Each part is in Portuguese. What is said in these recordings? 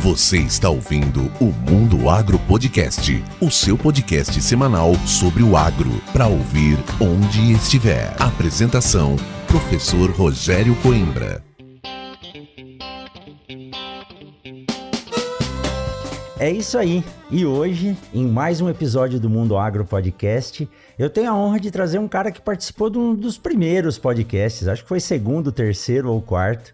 Você está ouvindo o Mundo Agro Podcast, o seu podcast semanal sobre o agro, para ouvir onde estiver. Apresentação, professor Rogério Coimbra. É isso aí, e hoje, em mais um episódio do Mundo Agro Podcast, eu tenho a honra de trazer um cara que participou de um dos primeiros podcasts, acho que foi segundo, terceiro ou quarto,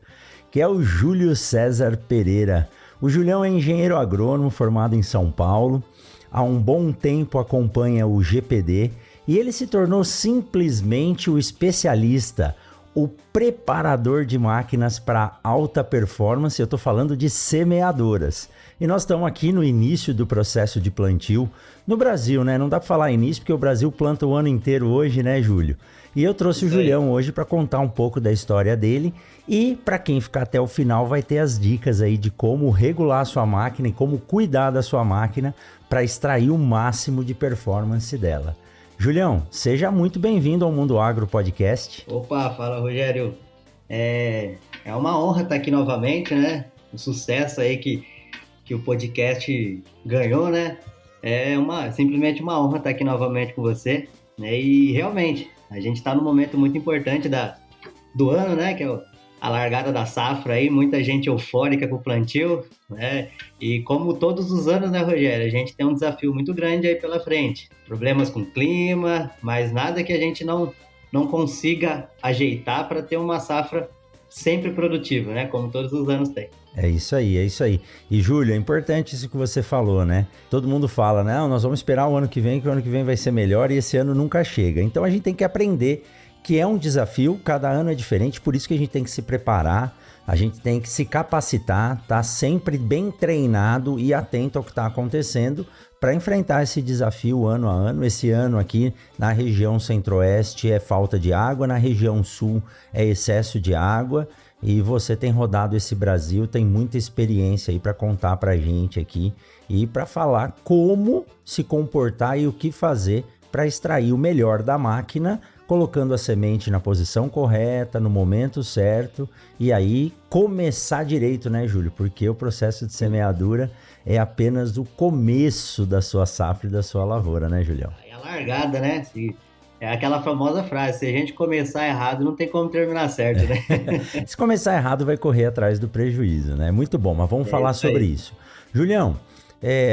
que é o Júlio César Pereira. O Julião é engenheiro agrônomo formado em São Paulo, há um bom tempo acompanha o GPD e ele se tornou simplesmente o especialista, o preparador de máquinas para alta performance. Eu estou falando de semeadoras. E nós estamos aqui no início do processo de plantio no Brasil, né? Não dá para falar início porque o Brasil planta o ano inteiro hoje, né, Júlio? E eu trouxe o Julião hoje para contar um pouco da história dele e para quem ficar até o final vai ter as dicas aí de como regular a sua máquina e como cuidar da sua máquina para extrair o máximo de performance dela. Julião, seja muito bem-vindo ao Mundo Agro Podcast. Opa, fala Rogério. É uma honra estar aqui novamente, né? O sucesso aí que o podcast ganhou, né? Simplesmente uma honra estar aqui novamente com você, né? E realmente, a gente está num momento muito importante do ano, né? Que é a largada da safra aí, muita gente eufórica com o plantio, né? E como todos os anos, né, Rogério? A gente tem um desafio muito grande aí pela frente. Problemas com o clima, mas nada que a gente não consiga ajeitar para ter uma safra sempre produtiva, né? Como todos os anos tem. É isso aí, é isso aí. E, Júlio, é importante isso que você falou, né? Todo mundo fala, né? Nós vamos esperar o ano que vem, que o ano que vem vai ser melhor e esse ano nunca chega. Então, a gente tem que aprender que é um desafio, cada ano é diferente, por isso que a gente tem que se preparar, a gente tem que se capacitar, tá sempre bem treinado e atento ao que está acontecendo para enfrentar esse desafio ano a ano. Esse ano aqui na região centro-oeste é falta de água, na região sul é excesso de água. E você tem rodado esse Brasil, tem muita experiência aí para contar para a gente aqui e para falar como se comportar e o que fazer para extrair o melhor da máquina, colocando a semente na posição correta, no momento certo e aí começar direito, né, Júlio? Porque o processo de semeadura é apenas o começo da sua safra e da sua lavoura, né, Julião? É a largada, né? É aquela famosa frase, se a gente começar errado, não tem como terminar certo, né? Se começar errado, vai correr atrás do prejuízo, né? Muito bom, mas vamos falar sobre isso. Julião,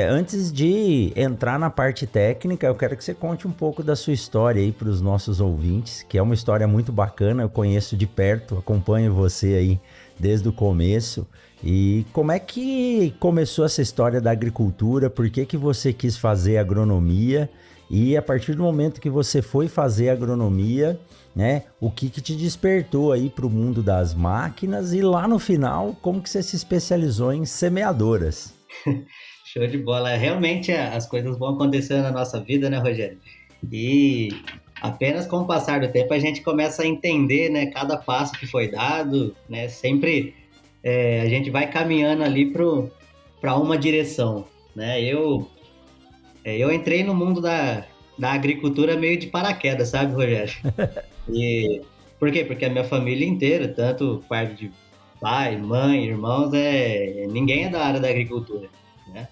antes de entrar na parte técnica, eu quero que você conte um pouco da sua história aí para os nossos ouvintes, que é uma história muito bacana, eu conheço de perto, acompanho você aí desde o começo. E como é que começou essa história da agricultura? Por que você quis fazer agronomia? E a partir do momento que você foi fazer agronomia, né, o que te despertou aí para o mundo das máquinas? E lá no final, como que você se especializou em semeadoras? Show de bola. Realmente as coisas vão acontecendo na nossa vida, né, Rogério? E apenas com o passar do tempo a gente começa a entender, né, cada passo que foi dado, né? Sempre a gente vai caminhando ali para uma direção, né? Eu entrei no mundo da agricultura meio de paraquedas, sabe, Rogério? E por quê? Porque a minha família inteira, tanto parte de pai, mãe, irmãos, ninguém é da área da agricultura, né?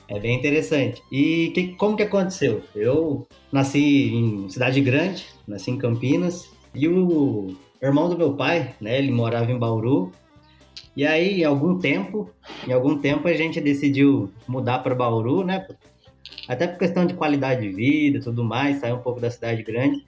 É bem interessante. E como que aconteceu? Eu nasci em cidade grande, nasci em Campinas, e o irmão do meu pai, né, ele morava em Bauru. E aí, em algum tempo a gente decidiu mudar para Bauru, né? Até por questão de qualidade de vida e tudo mais, sair um pouco da cidade grande.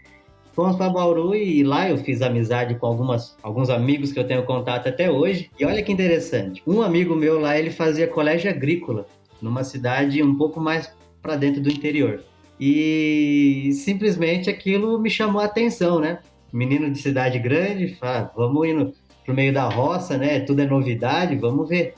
Fomos para Bauru e lá eu fiz amizade com alguns amigos que eu tenho contato até hoje. E olha que interessante, um amigo meu lá, ele fazia colégio agrícola numa cidade um pouco mais para dentro do interior. E simplesmente aquilo me chamou a atenção, né? Menino de cidade grande, vamos indo pro meio da roça, né? Tudo é novidade, vamos ver.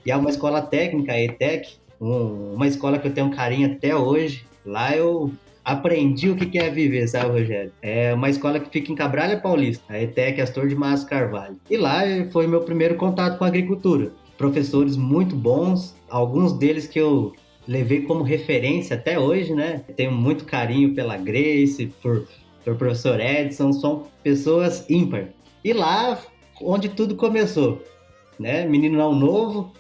E é uma escola técnica, a ETEC, uma escola que eu tenho um carinho até hoje. Lá eu aprendi o que é viver, sabe, Rogério? É uma escola que fica em Cabralha Paulista, a ETEC Astor de Matos Carvalho. E lá foi meu primeiro contato com a agricultura. Professores muito bons, alguns deles que eu levei como referência até hoje, né? Tenho muito carinho pela Grace, por professor Edson, são pessoas ímpar. E lá onde tudo começou, né? Meninão novo,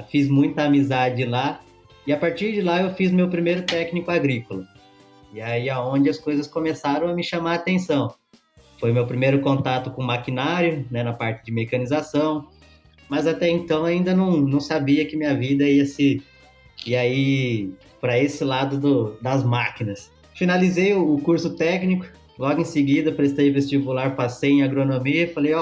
Fiz muita amizade lá, e a partir de lá eu fiz meu primeiro técnico agrícola. E aí é onde as coisas começaram a me chamar a atenção. Foi meu primeiro contato com maquinário, né, na parte de mecanização, mas até então ainda não sabia que minha vida ia ir para esse lado das máquinas. Finalizei o curso técnico, logo em seguida prestei vestibular, passei em agronomia e falei,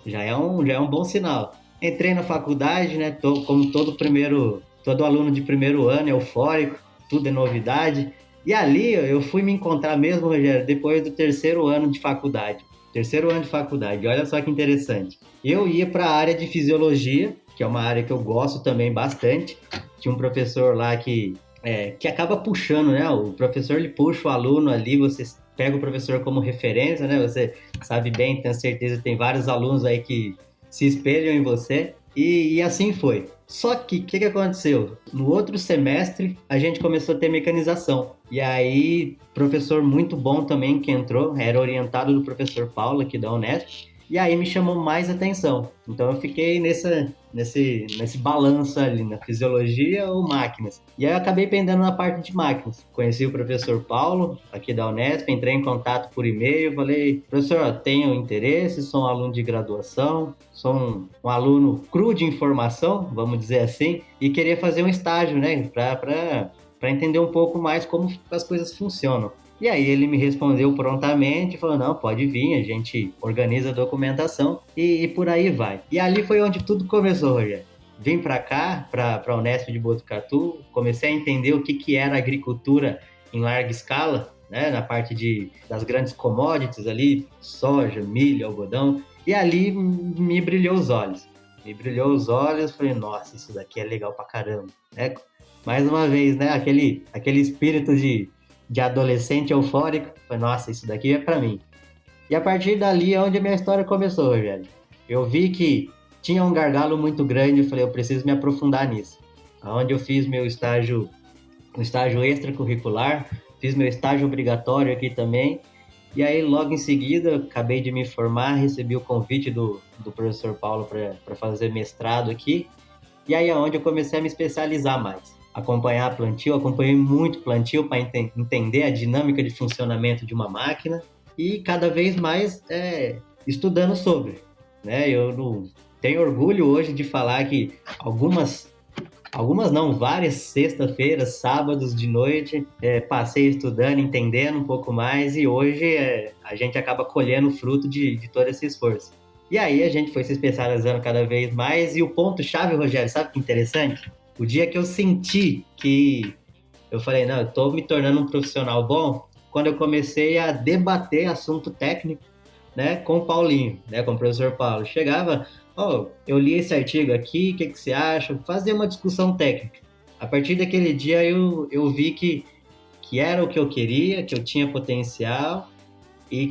já é um bom sinal. Entrei na faculdade, né, como todo aluno de primeiro ano, eufórico, tudo é novidade. E ali eu fui me encontrar mesmo, Rogério, depois do terceiro ano de faculdade. Olha só que interessante. Eu ia para a área de fisiologia, que é uma área que eu gosto também bastante. Tinha um professor lá que acaba puxando, né? O professor ele puxa o aluno ali, você pega o professor como referência, né? Você sabe bem, tenho certeza, tem vários alunos aí que se espelham em você. E assim foi. Só que o que aconteceu? No outro semestre, a gente começou a ter mecanização. E aí, professor muito bom também que entrou, era orientado do professor Paulo, aqui da Unesp, e aí me chamou mais atenção. Então eu fiquei nesse balanço ali, na fisiologia ou máquinas. E aí eu acabei pendendo na parte de máquinas. Conheci o professor Paulo, aqui da Unesp, entrei em contato por e-mail, falei, professor, tenho interesse, sou um aluno de graduação, sou um aluno cru de informação, vamos dizer assim, e queria fazer um estágio, né, para entender um pouco mais como as coisas funcionam. E aí ele me respondeu prontamente, falou, não, pode vir, a gente organiza a documentação e por aí vai. E ali foi onde tudo começou, Rogério. Vim para cá, para a Unesp de Botucatu, comecei a entender o que era agricultura em larga escala, né, na parte das grandes commodities ali, soja, milho, algodão, e ali me brilhou os olhos. Falei, nossa, isso daqui é legal pra caramba, né? Mais uma vez, né, aquele espírito de adolescente eufórico, falei, nossa, isso daqui é para mim. E a partir dali é onde a minha história começou, Rogério. Eu vi que tinha um gargalo muito grande, eu falei, eu preciso me aprofundar nisso. Onde eu fiz meu estágio, um estágio extracurricular, fiz meu estágio obrigatório aqui também, e aí logo em seguida, acabei de me formar, recebi o convite do professor Paulo para fazer mestrado aqui, e aí é onde eu comecei a me especializar mais. Acompanhar plantio, acompanhei muito plantio para entender a dinâmica de funcionamento de uma máquina e cada vez mais estudando sobre, né? Eu tenho orgulho hoje de falar que algumas não, várias sextas-feiras, sábados de noite, passei estudando, entendendo um pouco mais e hoje a gente acaba colhendo o fruto de todo esse esforço. E aí a gente foi se especializando cada vez mais e o ponto-chave, Rogério, sabe que interessante? O dia que eu senti que eu falei, não, eu tô me tornando um profissional bom, quando eu comecei a debater assunto técnico, né, com o Paulinho, né, com o professor Paulo. Chegava, eu li esse artigo aqui, o que você acha? Fazer uma discussão técnica. A partir daquele dia eu vi que era o que eu queria, que eu tinha potencial e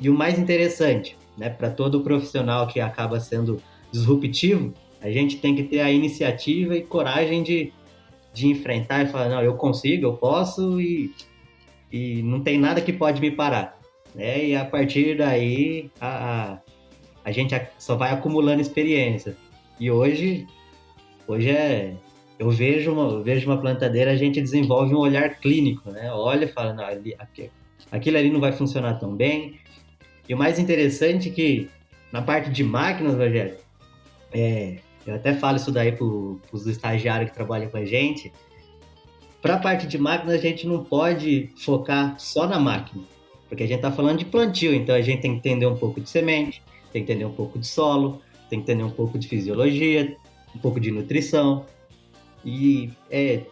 o mais interessante, né, para todo profissional que acaba sendo disruptivo, a gente tem que ter a iniciativa e coragem de enfrentar e falar, não, eu consigo, eu posso e não tem nada que pode me parar. Né? E a partir daí, a gente só vai acumulando experiência. E hoje eu vejo uma plantadeira, a gente desenvolve um olhar clínico, né? Olha e fala, não, aquilo ali não vai funcionar tão bem. E o mais interessante é que na parte de máquinas, Rogério, eu até falo isso daí para os estagiários que trabalham com a gente. Para a parte de máquina, a gente não pode focar só na máquina, porque a gente está falando de plantio, então a gente tem que entender um pouco de semente, tem que entender um pouco de solo, tem que entender um pouco de fisiologia, um pouco de nutrição, e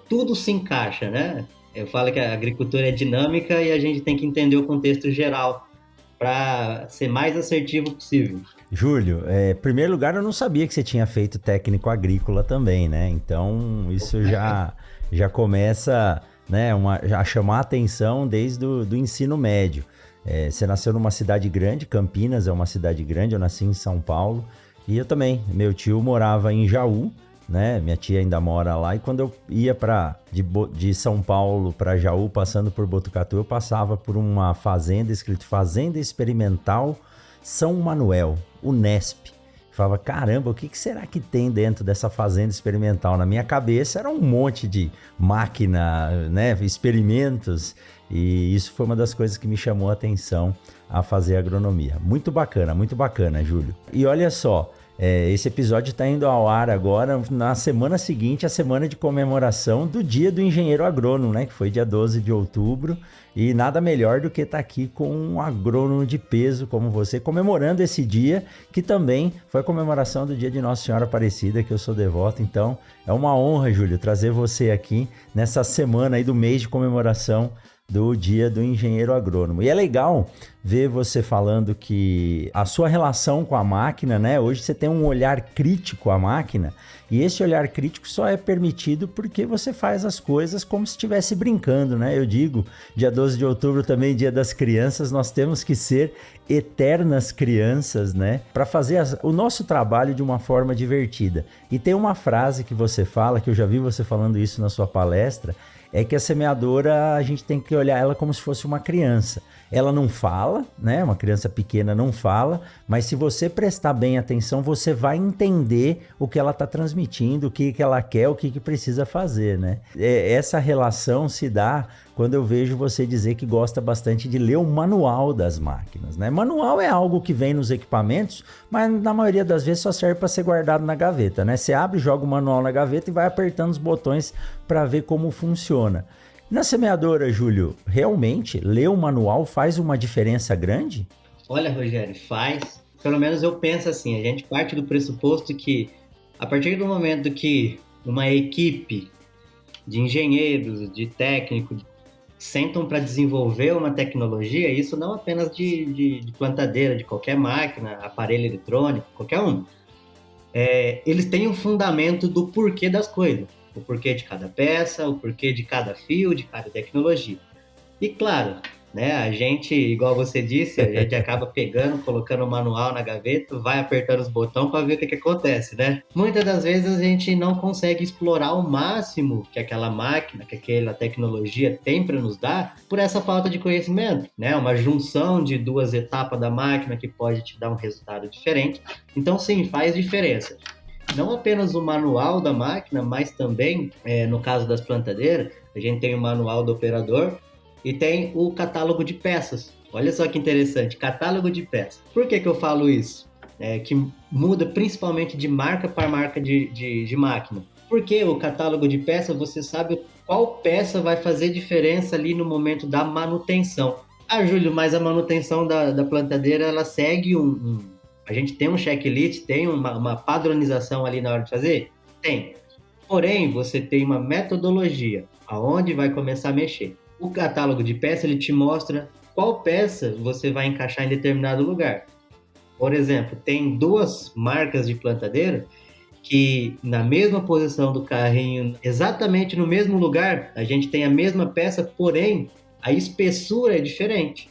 tudo se encaixa, né? Eu falo que a agricultura é dinâmica e a gente tem que entender o contexto geral para ser mais assertivo possível. Júlio, em primeiro lugar, eu não sabia que você tinha feito técnico agrícola também, né? Então, isso já começa, né, a chamar a atenção desde do ensino médio. Você nasceu numa cidade grande, Campinas é uma cidade grande, eu nasci em São Paulo. E eu também, meu tio morava em Jaú, né? Minha tia ainda mora lá. E quando eu ia de São Paulo para Jaú, passando por Botucatu, eu passava por uma fazenda escrito Fazenda Experimental São Manuel, Unesp. Falava, caramba, o que será que tem dentro dessa fazenda experimental? Na minha cabeça era um monte de máquina, né, experimentos, e isso foi uma das coisas que me chamou a atenção a fazer agronomia. Muito bacana, Júlio. E olha só, esse episódio está indo ao ar agora, na semana seguinte, a semana de comemoração do Dia do Engenheiro Agrônomo, né? Que foi dia 12 de outubro. E nada melhor do que estar aqui com um agrônomo de peso como você, comemorando esse dia, que também foi a comemoração do dia de Nossa Senhora Aparecida, que eu sou devoto. Então, é uma honra, Júlio, trazer você aqui nessa semana aí do mês de comemoração do Dia do Engenheiro Agrônomo. E é legal ver você falando que a sua relação com a máquina, né? Hoje você tem um olhar crítico à máquina, e esse olhar crítico só é permitido porque você faz as coisas como se estivesse brincando, né? Eu digo, dia 12 de outubro também, Dia das Crianças, nós temos que ser eternas crianças, né? Para fazer o nosso trabalho de uma forma divertida. E tem uma frase que você fala, que eu já vi você falando isso na sua palestra, é que a semeadora, a gente tem que olhar ela como se fosse uma criança. Ela não fala, né? Uma criança pequena não fala, mas se você prestar bem atenção, você vai entender o que ela está transmitindo, o que ela quer, o que precisa fazer, né? Essa relação se dá quando eu vejo você dizer que gosta bastante de ler o manual das máquinas, né? Manual é algo que vem nos equipamentos, mas na maioria das vezes só serve para ser guardado na gaveta, né? Você abre, joga o manual na gaveta e vai apertando os botões para ver como funciona. Na semeadora, Júlio, realmente ler o manual faz uma diferença grande? Olha, Rogério, faz. Pelo menos eu penso assim, a gente parte do pressuposto que a partir do momento que uma equipe de engenheiros, de técnicos, sentam para desenvolver uma tecnologia, isso não apenas de plantadeira, de qualquer máquina, aparelho eletrônico, qualquer um. Eles têm um fundamento do porquê das coisas. O porquê de cada peça, o porquê de cada fio, de cada tecnologia. E claro, né, a gente, igual você disse, a gente acaba pegando, colocando o manual na gaveta, vai apertando os botões para ver o que acontece, né? Muitas das vezes a gente não consegue explorar o máximo que aquela máquina, que aquela tecnologia tem para nos dar, por essa falta de conhecimento, né? Uma junção de duas etapas da máquina que pode te dar um resultado diferente. Então, sim, faz diferença. Não apenas o manual da máquina, mas também, no caso das plantadeiras, a gente tem o manual do operador e tem o catálogo de peças. Olha só que interessante, catálogo de peças. Por que eu falo isso? Que muda principalmente de marca para marca de máquina. Porque o catálogo de peças, você sabe qual peça vai fazer diferença ali no momento da manutenção. Ah, Júlio, mas a manutenção da plantadeira, ela segue a gente tem um checklist, tem uma padronização ali na hora de fazer? Tem. Porém, você tem uma metodologia aonde vai começar a mexer. O catálogo de peça, ele te mostra qual peça você vai encaixar em determinado lugar. Por exemplo, tem duas marcas de plantadeira que na mesma posição do carrinho, exatamente no mesmo lugar, a gente tem a mesma peça, porém, a espessura é diferente.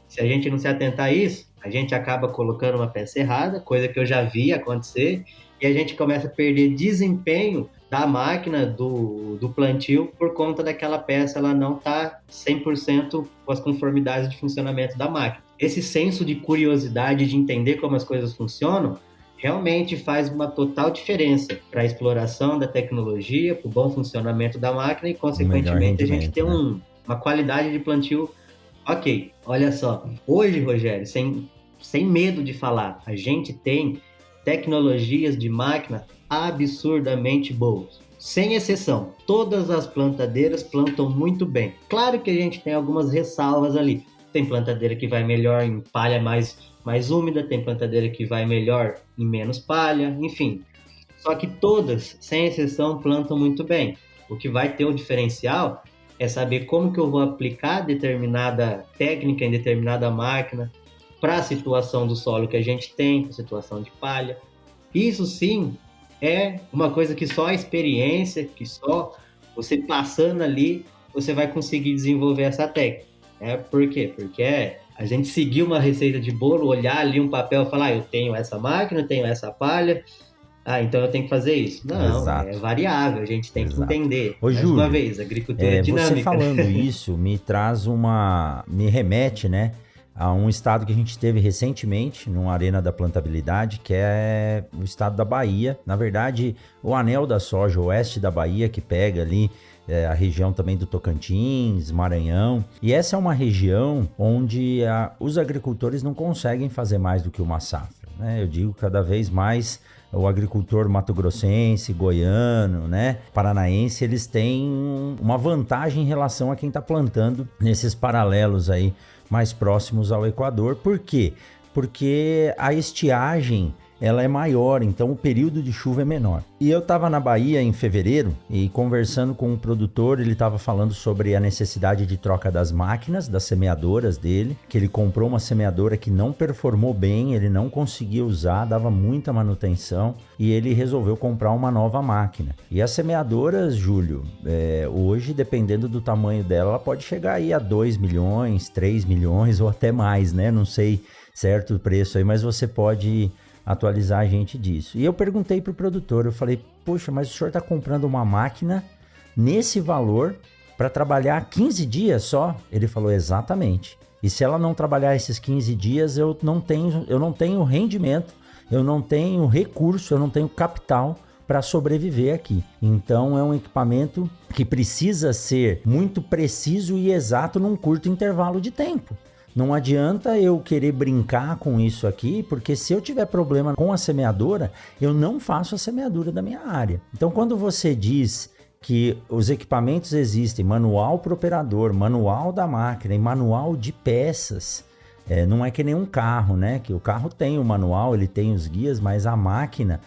Se a gente não se atentar a isso, a gente acaba colocando uma peça errada, coisa que eu já vi acontecer, e a gente começa a perder desempenho da máquina, do plantio, por conta daquela peça, ela não está 100% com as conformidades de funcionamento da máquina. Esse senso de curiosidade, de entender como as coisas funcionam, realmente faz uma total diferença para a exploração da tecnologia, para o bom funcionamento da máquina e, consequentemente, a gente ter uma qualidade de plantio ok. Olha só, hoje, Rogério, sem medo de falar, a gente tem tecnologias de máquina absurdamente boas. Sem exceção, todas as plantadeiras plantam muito bem. Claro que a gente tem algumas ressalvas ali. Tem plantadeira que vai melhor em palha mais úmida, tem plantadeira que vai melhor em menos palha, enfim. Só que todas, sem exceção, plantam muito bem. O que vai ter o diferencial é saber como que eu vou aplicar determinada técnica em determinada máquina para a situação do solo que a gente tem, para a situação de palha. Isso sim é uma coisa que só a experiência, que só você passando ali, você vai conseguir desenvolver essa técnica. Por quê? Porque a gente seguir uma receita de bolo, olhar ali um papel e falar, eu tenho essa máquina, eu tenho essa palha, então eu tenho que fazer isso. Não, exato. É variável, a gente tem que entender. Ô, Júlio, uma vez, agricultura dinâmica. Você falando isso me remete, né, a um estado que a gente teve recentemente, numa Arena da Plantabilidade, que é o estado da Bahia. Na verdade, o anel da soja, oeste da Bahia, que pega ali a região também do Tocantins, Maranhão. E essa é uma região onde os agricultores não conseguem fazer mais do que uma safra, né? Eu digo cada vez mais o agricultor mato-grossense, goiano, né, paranaense, eles têm uma vantagem em relação a quem está plantando nesses paralelos aí mais próximos ao Equador. Por quê? Porque a estiagem ela é maior, então o período de chuva é menor. E eu estava na Bahia em fevereiro e conversando com um produtor, ele estava falando sobre a necessidade de troca das máquinas, das semeadoras dele, que ele comprou uma semeadora que não performou bem, ele não conseguia usar, dava muita manutenção e ele resolveu comprar uma nova máquina. E as semeadoras, Júlio, hoje, dependendo do tamanho dela, ela pode chegar aí a 2 milhões, 3 milhões ou até mais, né? Não sei certo o preço aí, mas você pode atualizar a gente disso. E eu perguntei para o produtor, eu falei, poxa, mas o senhor está comprando uma máquina nesse valor para trabalhar 15 dias só? Ele falou, exatamente. E se ela não trabalhar esses 15 dias, eu não tenho rendimento, eu não tenho recurso, eu não tenho capital para sobreviver aqui. Então é um equipamento que precisa ser muito preciso e exato num curto intervalo de tempo. Não adianta eu querer brincar com isso aqui, porque se eu tiver problema com a semeadora, eu não faço a semeadura da minha área. Então, quando você diz que os equipamentos existem, manual para o operador, manual da máquina e manual de peças, não é que nem um carro, né? Que o carro tem o manual, ele tem os guias, mas a máquina,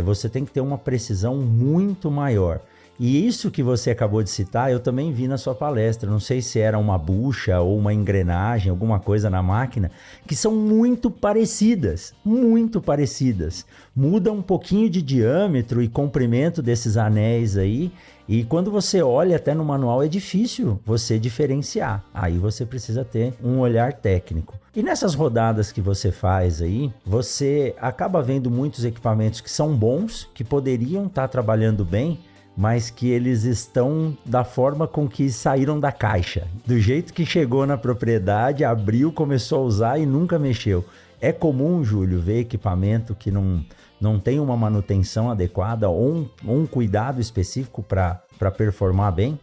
você tem que ter uma precisão muito maior. E isso que você acabou de citar, eu também vi na sua palestra. Não sei se era uma bucha ou uma engrenagem, alguma coisa na máquina, que são muito parecidas, muito parecidas. Muda um pouquinho de diâmetro e comprimento desses anéis aí, e quando você olha até no manual é difícil você diferenciar. Aí você precisa ter um olhar técnico. E nessas rodadas que você faz aí, você acaba vendo muitos equipamentos que são bons, que poderiam estar trabalhando bem, mas que eles estão da forma com que saíram da caixa. Do jeito que chegou na propriedade, abriu, começou a usar e nunca mexeu. É comum, Júlio, ver equipamento que não tem uma manutenção adequada ou um cuidado específico para performar bem?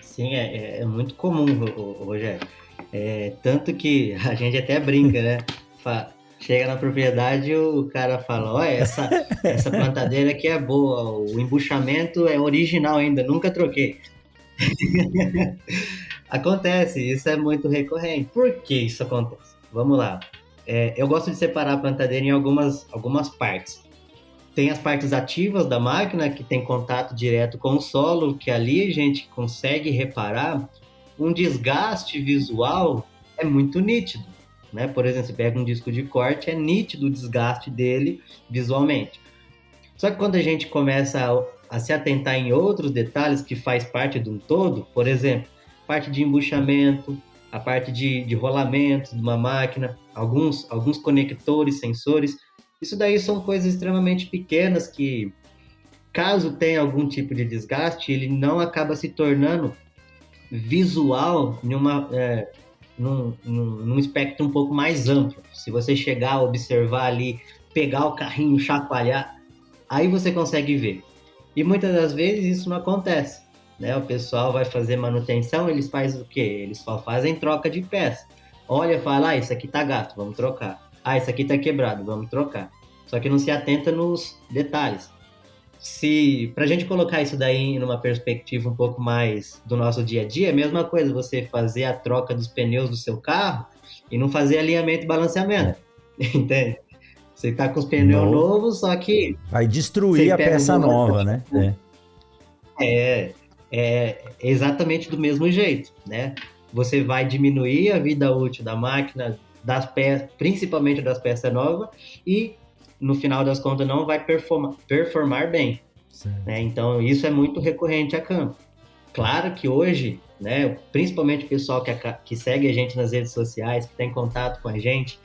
Sim, é muito comum, Rogério. Tanto que a gente até brinca, né? Chega na propriedade, o cara fala, olha, essa plantadeira aqui é boa, o embuchamento é original ainda, nunca troquei. Acontece, isso é muito recorrente. Por que isso acontece? Vamos lá. Eu gosto de separar a plantadeira em algumas partes. Tem as partes ativas da máquina, que tem contato direto com o solo, que ali a gente consegue reparar um desgaste visual é muito nítido. Né? Por exemplo, você pega um disco de corte, é nítido o desgaste dele visualmente. Só que quando a gente começa a se atentar em outros detalhes que faz parte de um todo, por exemplo, parte de embuchamento, a parte de rolamento de uma máquina, alguns conectores, sensores, isso daí são coisas extremamente pequenas que, caso tenha algum tipo de desgaste, ele não acaba se tornando visual num espectro um pouco mais amplo. Se você chegar a observar ali, pegar o carrinho, chacoalhar, aí você consegue ver. E muitas das vezes isso não acontece, né? O pessoal vai fazer manutenção, eles fazem o quê? Eles só fazem troca de peça. Olha e fala, isso aqui tá gasto, vamos trocar. Isso aqui tá quebrado, vamos trocar. Só que não se atenta nos detalhes. Pra gente colocar isso daí numa perspectiva um pouco mais do nosso dia a dia, é a mesma coisa você fazer a troca dos pneus do seu carro e não fazer alinhamento e balanceamento. Entende? Você tá com os pneus novos, só que... Vai destruir a peça nova, né? É exatamente do mesmo jeito, né? Você vai diminuir a vida útil da máquina, das peças, principalmente das peças novas, e no final das contas não vai performar bem. Né? Então isso é muito recorrente a campo. Claro que hoje, né, principalmente o pessoal que segue a gente nas redes sociais, que tem contato com a gente,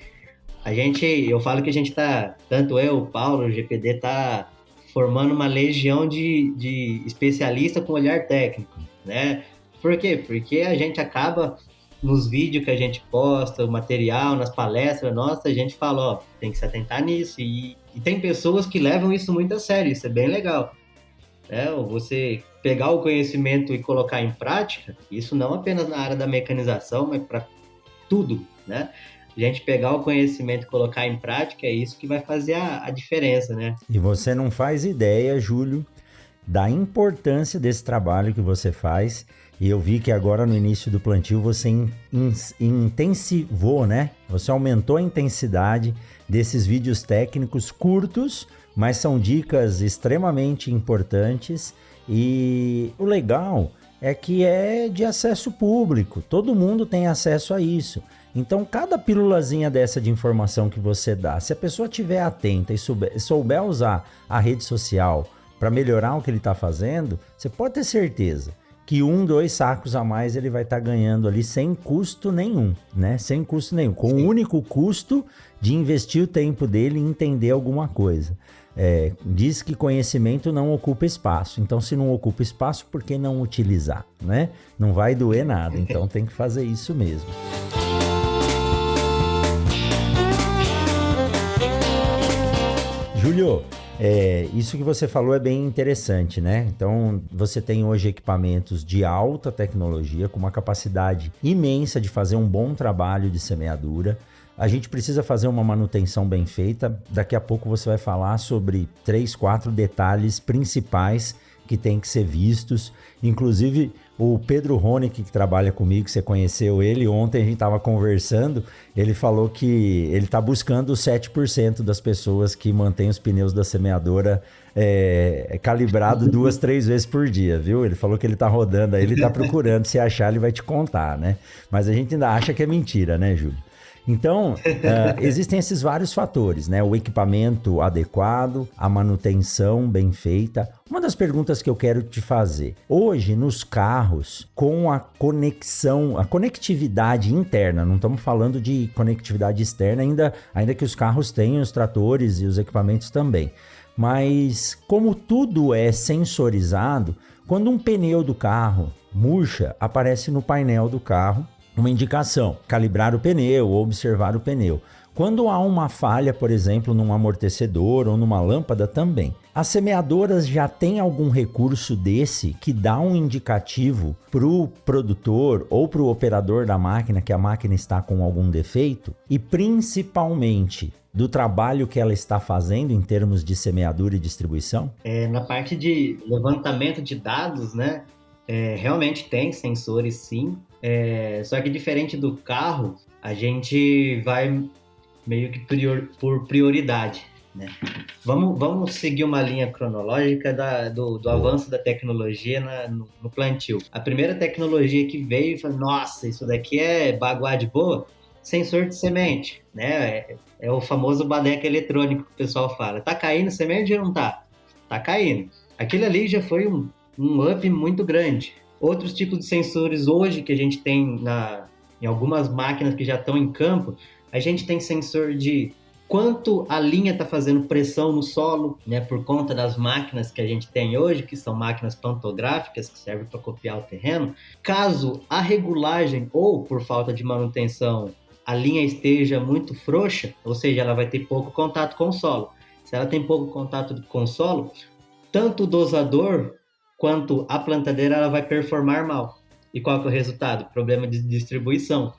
eu falo que a gente tá, tanto eu, o Paulo, o GPD, tá formando uma legião de especialistas com olhar técnico, né? Por quê? Porque a gente acaba nos vídeos que a gente posta, o material, nas palestras nossas, a gente fala, ó, tem que se atentar nisso. E tem pessoas que levam isso muito a sério, isso é bem legal. Você pegar o conhecimento e colocar em prática, isso não apenas na área da mecanização, mas para tudo, né? A gente pegar o conhecimento e colocar em prática, é isso que vai fazer a diferença, né? E você não faz ideia, Júlio, da importância desse trabalho que você faz. E eu vi que agora no início do plantio você intensivou, né? Você aumentou a intensidade desses vídeos técnicos curtos, mas são dicas extremamente importantes. E o legal é que é de acesso público, todo mundo tem acesso a isso. Então, cada pílulazinha dessa de informação que você dá, se a pessoa estiver atenta e souber usar a rede social para melhorar o que ele está fazendo, você pode ter certeza que 2 sacos a mais ele vai estar ganhando ali sem custo nenhum, né? Sem custo nenhum, com o único custo de investir o tempo dele em entender alguma coisa. Diz que conhecimento não ocupa espaço, então se não ocupa espaço, por que não utilizar, né? Não vai doer nada, então tem que fazer isso mesmo. Júlio, isso que você falou é bem interessante, né? Então, você tem hoje equipamentos de alta tecnologia, com uma capacidade imensa de fazer um bom trabalho de semeadura. A gente precisa fazer uma manutenção bem feita. Daqui a pouco você vai falar sobre 3, 4 detalhes principais que tem que ser vistos. Inclusive, o Pedro Ronick, que trabalha comigo, que você conheceu ele, ontem a gente estava conversando, ele falou que ele está buscando os 7% das pessoas que mantêm os pneus da semeadora calibrado 2, 3 vezes por dia, viu? Ele falou que ele está rodando aí, ele está procurando, se achar ele vai te contar, né? Mas a gente ainda acha que é mentira, né, Júlio? Então, existem esses vários fatores, né? O equipamento adequado, a manutenção bem feita. Uma das perguntas que eu quero te fazer, hoje nos carros, com a conectividade interna, não estamos falando de conectividade externa, ainda que os carros tenham os tratores e os equipamentos também. Mas como tudo é sensorizado, quando um pneu do carro murcha, aparece no painel do carro uma indicação, calibrar o pneu ou observar o pneu. Quando há uma falha, por exemplo, num amortecedor ou numa lâmpada também. As semeadoras já têm algum recurso desse que dá um indicativo para o produtor ou para o operador da máquina que a máquina está com algum defeito? E principalmente do trabalho que ela está fazendo em termos de semeadura e distribuição? Na parte de levantamento de dados, né? Realmente tem sensores sim. Só que diferente do carro, a gente vai meio que por prioridade, né? Vamos seguir uma linha cronológica do avanço da tecnologia no plantio. A primeira tecnologia que veio e falou, nossa, isso daqui é baguá de boa, sensor de semente, né? É o famoso badeca eletrônico que o pessoal fala. Tá caindo semente ou não tá? Tá caindo. Aquilo ali já foi um up muito grande. Outros tipos de sensores hoje que a gente tem em algumas máquinas que já estão em campo, a gente tem sensor de quanto a linha está fazendo pressão no solo, né, por conta das máquinas que a gente tem hoje, que são máquinas pantográficas, que servem para copiar o terreno. Caso a regulagem ou por falta de manutenção a linha esteja muito frouxa, ou seja, ela vai ter pouco contato com o solo. Se ela tem pouco contato com o solo, tanto o dosador quanto a plantadeira ela vai performar mal. E qual que é o resultado? Problema de distribuição.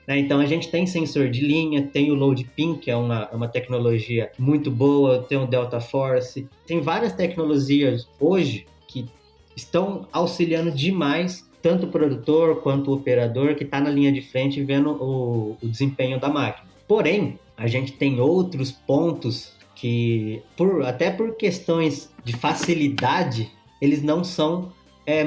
Então a gente tem sensor de linha, tem o Load Pin, que é uma tecnologia muito boa, tem o Delta Force, tem várias tecnologias hoje que estão auxiliando demais tanto o produtor quanto o operador que está na linha de frente vendo o desempenho da máquina. Porém, a gente tem outros pontos que, até por questões de facilidade, eles não são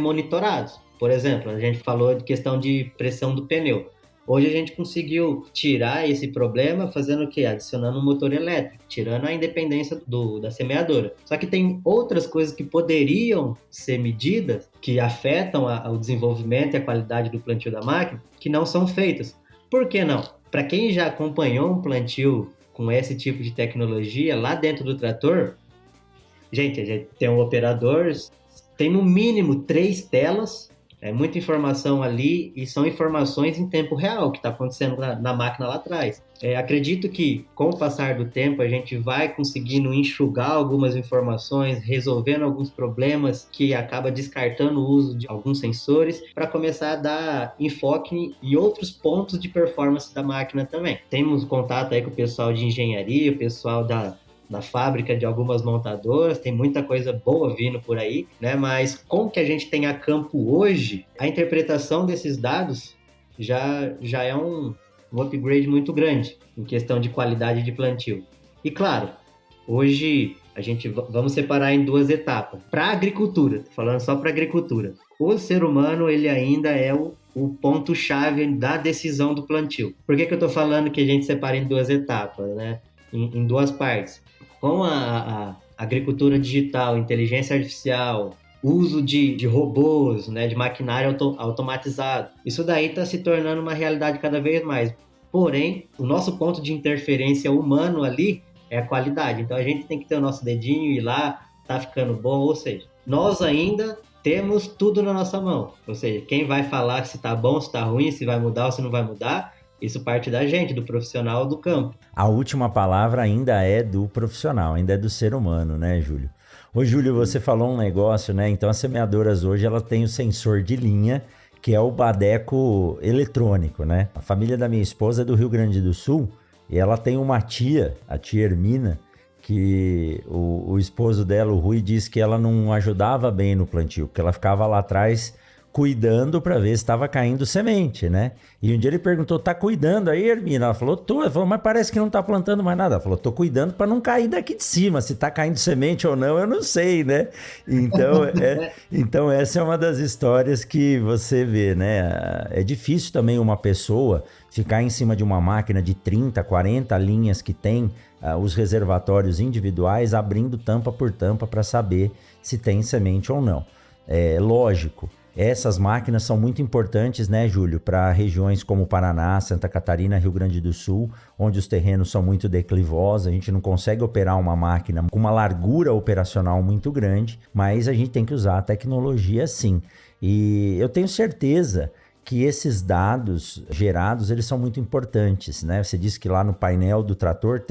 monitorados. Por exemplo, a gente falou de questão de pressão do pneu. Hoje a gente conseguiu tirar esse problema fazendo o quê? Adicionando um motor elétrico, tirando a independência da semeadora. Só que tem outras coisas que poderiam ser medidas, que afetam o desenvolvimento e a qualidade do plantio da máquina, que não são feitas. Por que não? Para quem já acompanhou um plantio com esse tipo de tecnologia lá dentro do trator, gente, a gente tem um operador, tem no mínimo 3 telas É muita informação ali e são informações em tempo real que está acontecendo na máquina lá atrás. Acredito que, com o passar do tempo, a gente vai conseguindo enxugar algumas informações, resolvendo alguns problemas que acaba descartando o uso de alguns sensores para começar a dar enfoque em outros pontos de performance da máquina também. Temos contato aí com o pessoal de engenharia, o pessoal da fábrica de algumas montadoras, tem muita coisa boa vindo por aí, né? Mas com o que a gente tem a campo hoje, a interpretação desses dados já é um upgrade muito grande em questão de qualidade de plantio. E claro, hoje vamos separar em duas etapas. Para a agricultura, falando só para a agricultura, o ser humano ele ainda é o ponto-chave da decisão do plantio. Por que eu estou falando que a gente separa em duas etapas, né? Em duas partes? Com a agricultura digital, inteligência artificial, uso de robôs, né, de maquinário automatizado, isso daí está se tornando uma realidade cada vez mais. Porém, o nosso ponto de interferência humano ali é a qualidade. Então, a gente tem que ter o nosso dedinho e ir lá, tá ficando bom. Ou seja, nós ainda temos tudo na nossa mão. Ou seja, quem vai falar se tá bom, se tá ruim, se vai mudar ou se não vai mudar, isso parte da gente, do profissional do campo. A última palavra ainda é do profissional, ainda é do ser humano, né, Júlio? Ô, Júlio, você falou um negócio, né? Então, as semeadoras hoje, ela tem o sensor de linha, que é o badeco eletrônico, né? A família da minha esposa é do Rio Grande do Sul e ela tem uma tia, a tia Hermina, que o esposo dela, o Rui, disse que ela não ajudava bem no plantio, porque ela ficava lá atrás cuidando para ver se estava caindo semente, né? E um dia ele perguntou, tá cuidando aí, Hermina? Ela falou, tô. Ele falou, mas parece que não tá plantando mais nada. Ela falou, tô cuidando para não cair daqui de cima. Se tá caindo semente ou não, eu não sei, né? Então essa é uma das histórias que você vê, né? É difícil também uma pessoa ficar em cima de uma máquina de 30, 40 linhas que tem os reservatórios individuais, abrindo tampa por tampa para saber se tem semente ou não. É lógico. Essas máquinas são muito importantes, né, Júlio, para regiões como Paraná, Santa Catarina, Rio Grande do Sul, onde os terrenos são muito declivosos, a gente não consegue operar uma máquina com uma largura operacional muito grande, mas a gente tem que usar a tecnologia sim. E eu tenho certeza que esses dados gerados, eles são muito importantes, né? Você disse que lá no painel do trator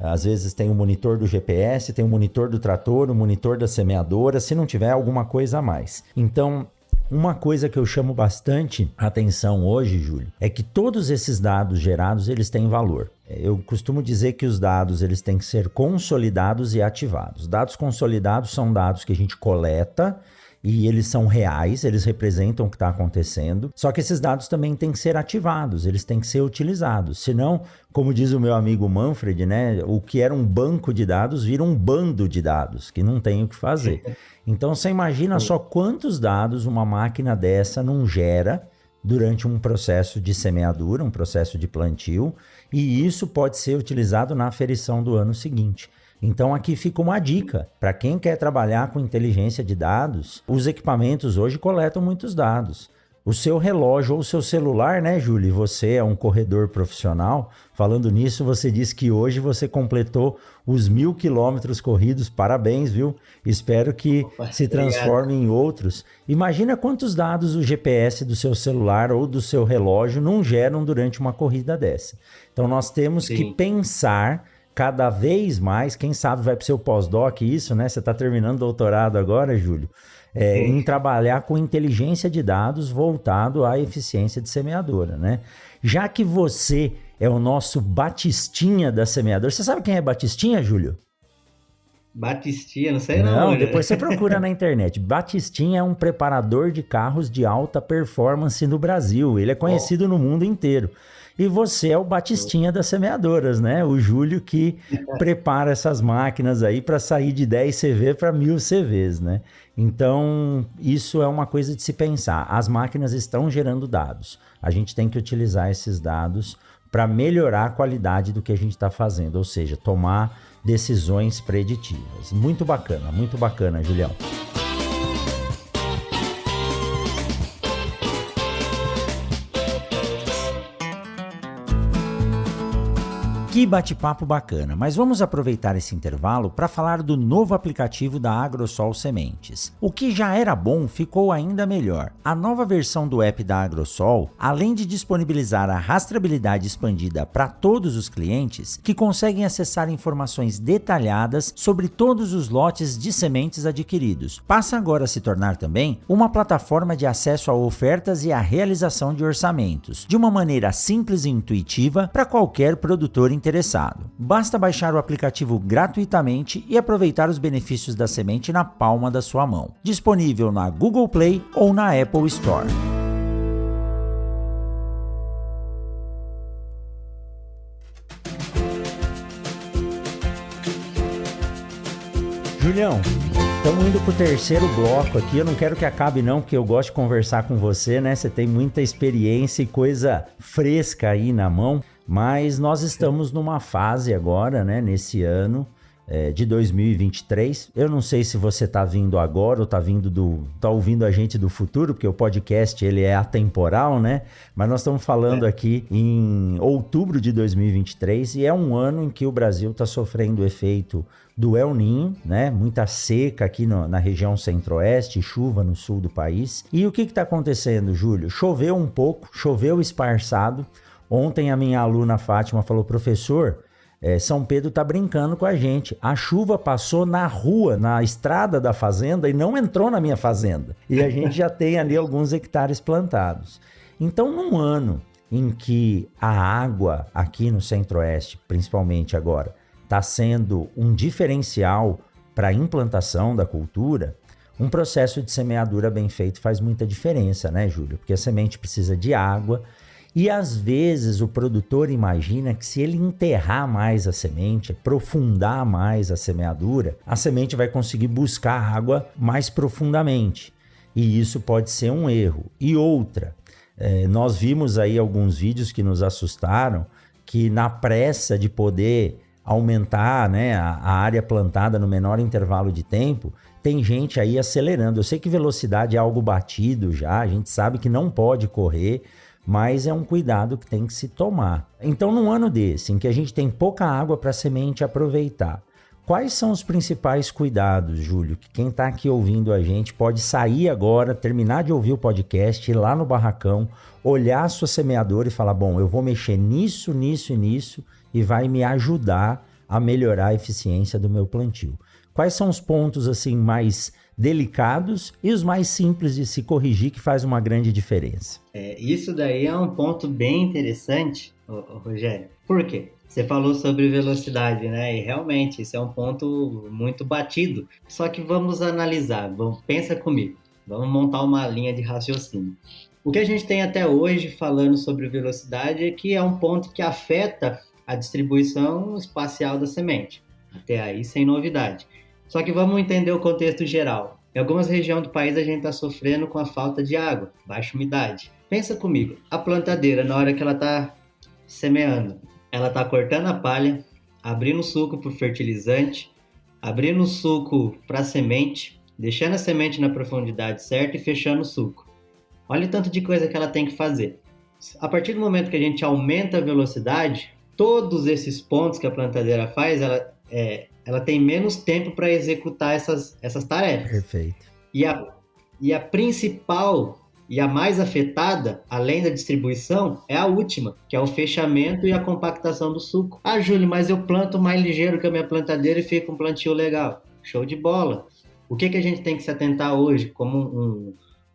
às vezes tem o monitor do GPS, tem o monitor do trator, o monitor da semeadora, se não tiver alguma coisa a mais. Então, uma coisa que eu chamo bastante atenção hoje, Júlio, é que todos esses dados gerados, eles têm valor. Eu costumo dizer que os dados, eles têm que ser consolidados e ativados. Dados consolidados são dados que a gente coleta e eles são reais, eles representam o que está acontecendo. Só que esses dados também têm que ser ativados, eles têm que ser utilizados. Senão, como diz o meu amigo Manfred, né, o que era um banco de dados vira um bando de dados, que não tem o que fazer. Então, você imagina só quantos dados uma máquina dessa não gera durante um processo de semeadura, um processo de plantio, e isso pode ser utilizado na aferição do ano seguinte. Então aqui fica uma dica, para quem quer trabalhar com inteligência de dados, os equipamentos hoje coletam muitos dados. O seu relógio ou o seu celular, né, Júlio? Você é um corredor profissional. Falando nisso, você disse que hoje você completou os 1.000 quilômetros corridos. Parabéns, viu? Espero que se transforme em outros. Imagina quantos dados o GPS do seu celular ou do seu relógio não geram durante uma corrida dessa. Então nós temos que pensar cada vez mais, quem sabe vai para o seu pós-doc isso, né? Você está terminando o doutorado agora, Júlio, em trabalhar com inteligência de dados voltado à eficiência de semeadora, né? Já que você é o nosso Batistinha da semeadora, você sabe quem é Batistinha, Júlio? Batistinha, não sei não. Não, depois você procura na internet. Batistinha é um preparador de carros de alta performance no Brasil. Ele é conhecido no mundo inteiro. E você é o Batistinha das semeadoras, né? O Júlio que prepara essas máquinas aí para sair de 10 CV para 1.000 CVs, né? Então, isso é uma coisa de se pensar. As máquinas estão gerando dados. A gente tem que utilizar esses dados para melhorar a qualidade do que a gente está fazendo, ou seja, tomar decisões preditivas. Muito bacana, Julião. Que bate-papo bacana, mas vamos aproveitar esse intervalo para falar do novo aplicativo da Agrosol Sementes. O que já era bom ficou ainda melhor. A nova versão do app da Agrosol, além de disponibilizar a rastreabilidade expandida para todos os clientes, que conseguem acessar informações detalhadas sobre todos os lotes de sementes adquiridos, passa agora a se tornar também uma plataforma de acesso a ofertas e a realização de orçamentos, de uma maneira simples e intuitiva para qualquer produtor interessado. Basta baixar o aplicativo gratuitamente e aproveitar os benefícios da semente na palma da sua mão. Disponível na Google Play ou na Apple Store. Julião, estamos indo para o terceiro bloco aqui. Eu não quero que acabe não, porque eu gosto de conversar com você, né? Você tem muita experiência e coisa fresca aí na mão. Mas nós estamos numa fase agora, né, nesse ano de 2023. Eu não sei se você está vindo agora ou tá ouvindo a gente do futuro, porque o podcast ele é atemporal, né? Mas nós estamos falando aqui em outubro de 2023 e é um ano em que o Brasil está sofrendo o efeito do El Niño, né? Muita seca aqui na região centro-oeste, chuva no sul do país. E o que está acontecendo, Júlio? Choveu um pouco, choveu esparçado. Ontem a minha aluna Fátima falou, professor, São Pedro tá brincando com a gente. A chuva passou na rua, na estrada da fazenda e não entrou na minha fazenda. E a gente já tem ali alguns hectares plantados. Então, num ano em que a água aqui no centro-oeste, principalmente agora, está sendo um diferencial para a implantação da cultura, um processo de semeadura bem feito faz muita diferença, né, Júlio? Porque a semente precisa de água. E às vezes o produtor imagina que se ele enterrar mais a semente, aprofundar mais a semeadura, a semente vai conseguir buscar água mais profundamente. E isso pode ser um erro. E outra, nós vimos aí alguns vídeos que nos assustaram, que na pressa de poder aumentar, né, a área plantada no menor intervalo de tempo, tem gente aí acelerando. Eu sei que velocidade é algo batido já, a gente sabe que não pode correr, mas é um cuidado que tem que se tomar. Então, num ano desse, em que a gente tem pouca água para a semente aproveitar, quais são os principais cuidados, Júlio, que quem está aqui ouvindo a gente pode sair agora, terminar de ouvir o podcast, ir lá no barracão, olhar a sua semeadora e falar, bom, eu vou mexer nisso, nisso e nisso, e vai me ajudar a melhorar a eficiência do meu plantio. Quais são os pontos assim mais delicados e os mais simples de se corrigir que faz uma grande diferença? Isso daí é um ponto bem interessante, Rogério. Por quê? Você falou sobre velocidade, né? E realmente isso é um ponto muito batido. Só que vamos analisar, pensa comigo. Vamos montar uma linha de raciocínio. O que a gente tem até hoje falando sobre velocidade é que é um ponto que afeta a distribuição espacial da semente. Até aí, sem novidade. Só que vamos entender o contexto geral. Em algumas regiões do país a gente está sofrendo com a falta de água, baixa umidade. Pensa comigo, a plantadeira, na hora que ela está semeando, ela está cortando a palha, abrindo o suco para o fertilizante, abrindo o suco para a semente, deixando a semente na profundidade certa e fechando o suco. Olha o tanto de coisa que ela tem que fazer. A partir do momento que a gente aumenta a velocidade, todos esses pontos que a plantadeira faz, ela tem menos tempo para executar essas tarefas. Perfeito. E a principal e a mais afetada, além da distribuição, é a última, que é o fechamento e a compactação do suco. Ah, Júlio, mas eu planto mais ligeiro que a minha plantadeira e fica um plantio legal. Show de bola. O que a gente tem que se atentar hoje,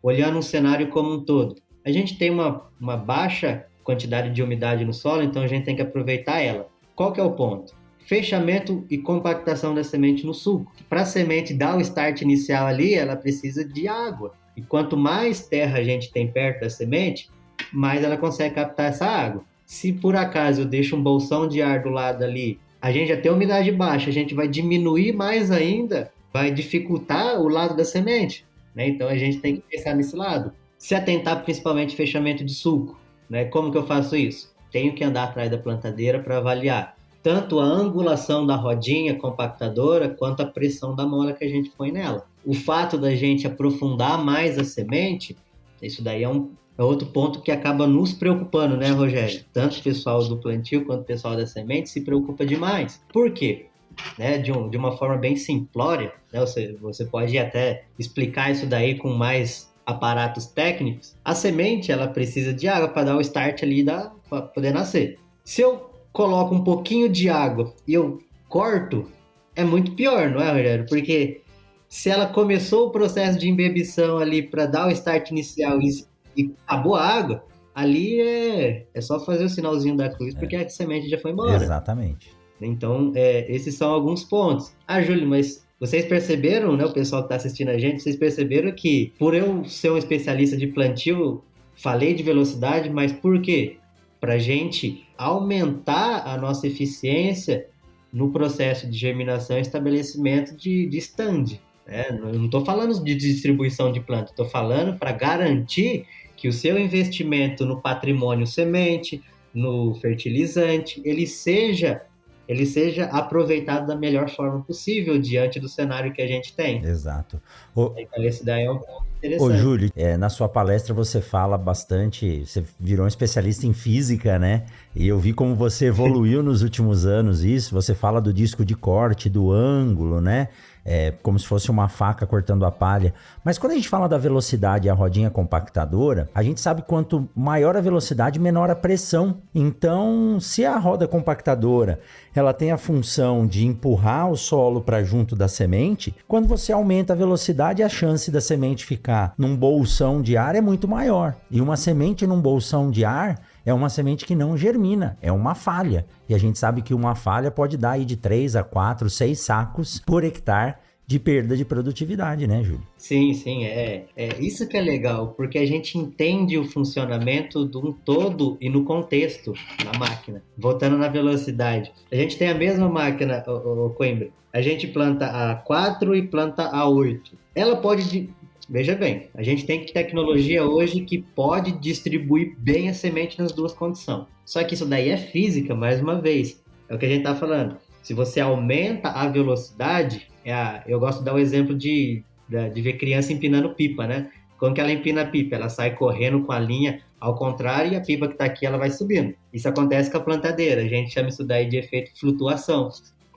olhando um cenário como um todo? A gente tem uma baixa quantidade de umidade no solo, então a gente tem que aproveitar ela. Qual que é o ponto? Fechamento e compactação da semente no suco. Para a semente dar o start inicial ali, ela precisa de água. E quanto mais terra a gente tem perto da semente, mais ela consegue captar essa água. Se por acaso eu deixo um bolsão de ar do lado ali, a gente já tem umidade baixa, a gente vai diminuir mais ainda, vai dificultar o lado da semente, né? Então a gente tem que pensar nesse lado. Se atentar principalmente ao fechamento de suco, né? Como que eu faço isso? Tenho que andar atrás da plantadeira para avaliar tanto a angulação da rodinha compactadora quanto a pressão da mola que a gente põe nela. O fato da gente aprofundar mais a semente, isso daí é um é outro ponto que acaba nos preocupando, né, Rogério? Tanto o pessoal do plantio quanto o pessoal da semente se preocupa demais. Por quê? Né, de uma forma bem simplória, né, você pode até explicar isso daí com mais aparatos técnicos. A semente, ela precisa de água para dar o start ali para poder nascer. Se eu coloco um pouquinho de água e eu corto, é muito pior, não é, Rogério? Porque se ela começou o processo de embebição ali para dar o start inicial e acabou a água, ali é só fazer o sinalzinho da cruz, porque a semente já foi embora. Exatamente. Então, esses são alguns pontos. Ah, Júlio, mas vocês perceberam, né, o pessoal que está assistindo a gente, vocês perceberam que por eu ser um especialista de plantio, falei de velocidade, mas por quê? Para a gente aumentar a nossa eficiência no processo de germinação e estabelecimento de stand. Né? Não estou falando de distribuição de planta, estou falando para garantir que o seu investimento no patrimônio semente, no fertilizante, ele seja aproveitado da melhor forma possível diante do cenário que a gente tem. Exato. Então, esse daí é um ponto interessante. Ô, Júlio, na sua palestra você fala bastante, você virou um especialista em física, né? E eu vi como você evoluiu nos últimos anos isso. Você fala do disco de corte, do ângulo, né? Como se fosse uma faca cortando a palha. Mas quando a gente fala da velocidade e a rodinha compactadora, a gente sabe quanto maior a velocidade, menor a pressão. Então, se a roda compactadora ela tem a função de empurrar o solo para junto da semente, quando você aumenta a velocidade, a chance da semente ficar num bolsão de ar é muito maior. E uma semente num bolsão de ar é uma semente que não germina, é uma falha. E a gente sabe que uma falha pode dar aí de 3 a 4, 6 sacos por hectare de perda de produtividade, né, Júlio? Sim, é isso que é legal, porque a gente entende o funcionamento de um todo e no contexto da máquina. Voltando na velocidade, a gente tem a mesma máquina, o Coimbra, a gente planta a 4 e planta a 8. Ela pode... Veja bem, a gente tem tecnologia hoje que pode distribuir bem a semente nas duas condições. Só que isso daí é física, mais uma vez. É o que a gente está falando. Se você aumenta a velocidade, eu gosto de dar o exemplo de ver criança empinando pipa, né? Quando que ela empina a pipa? Ela sai correndo com a linha ao contrário e a pipa que está aqui ela vai subindo. Isso acontece com a plantadeira. A gente chama isso daí de efeito flutuação.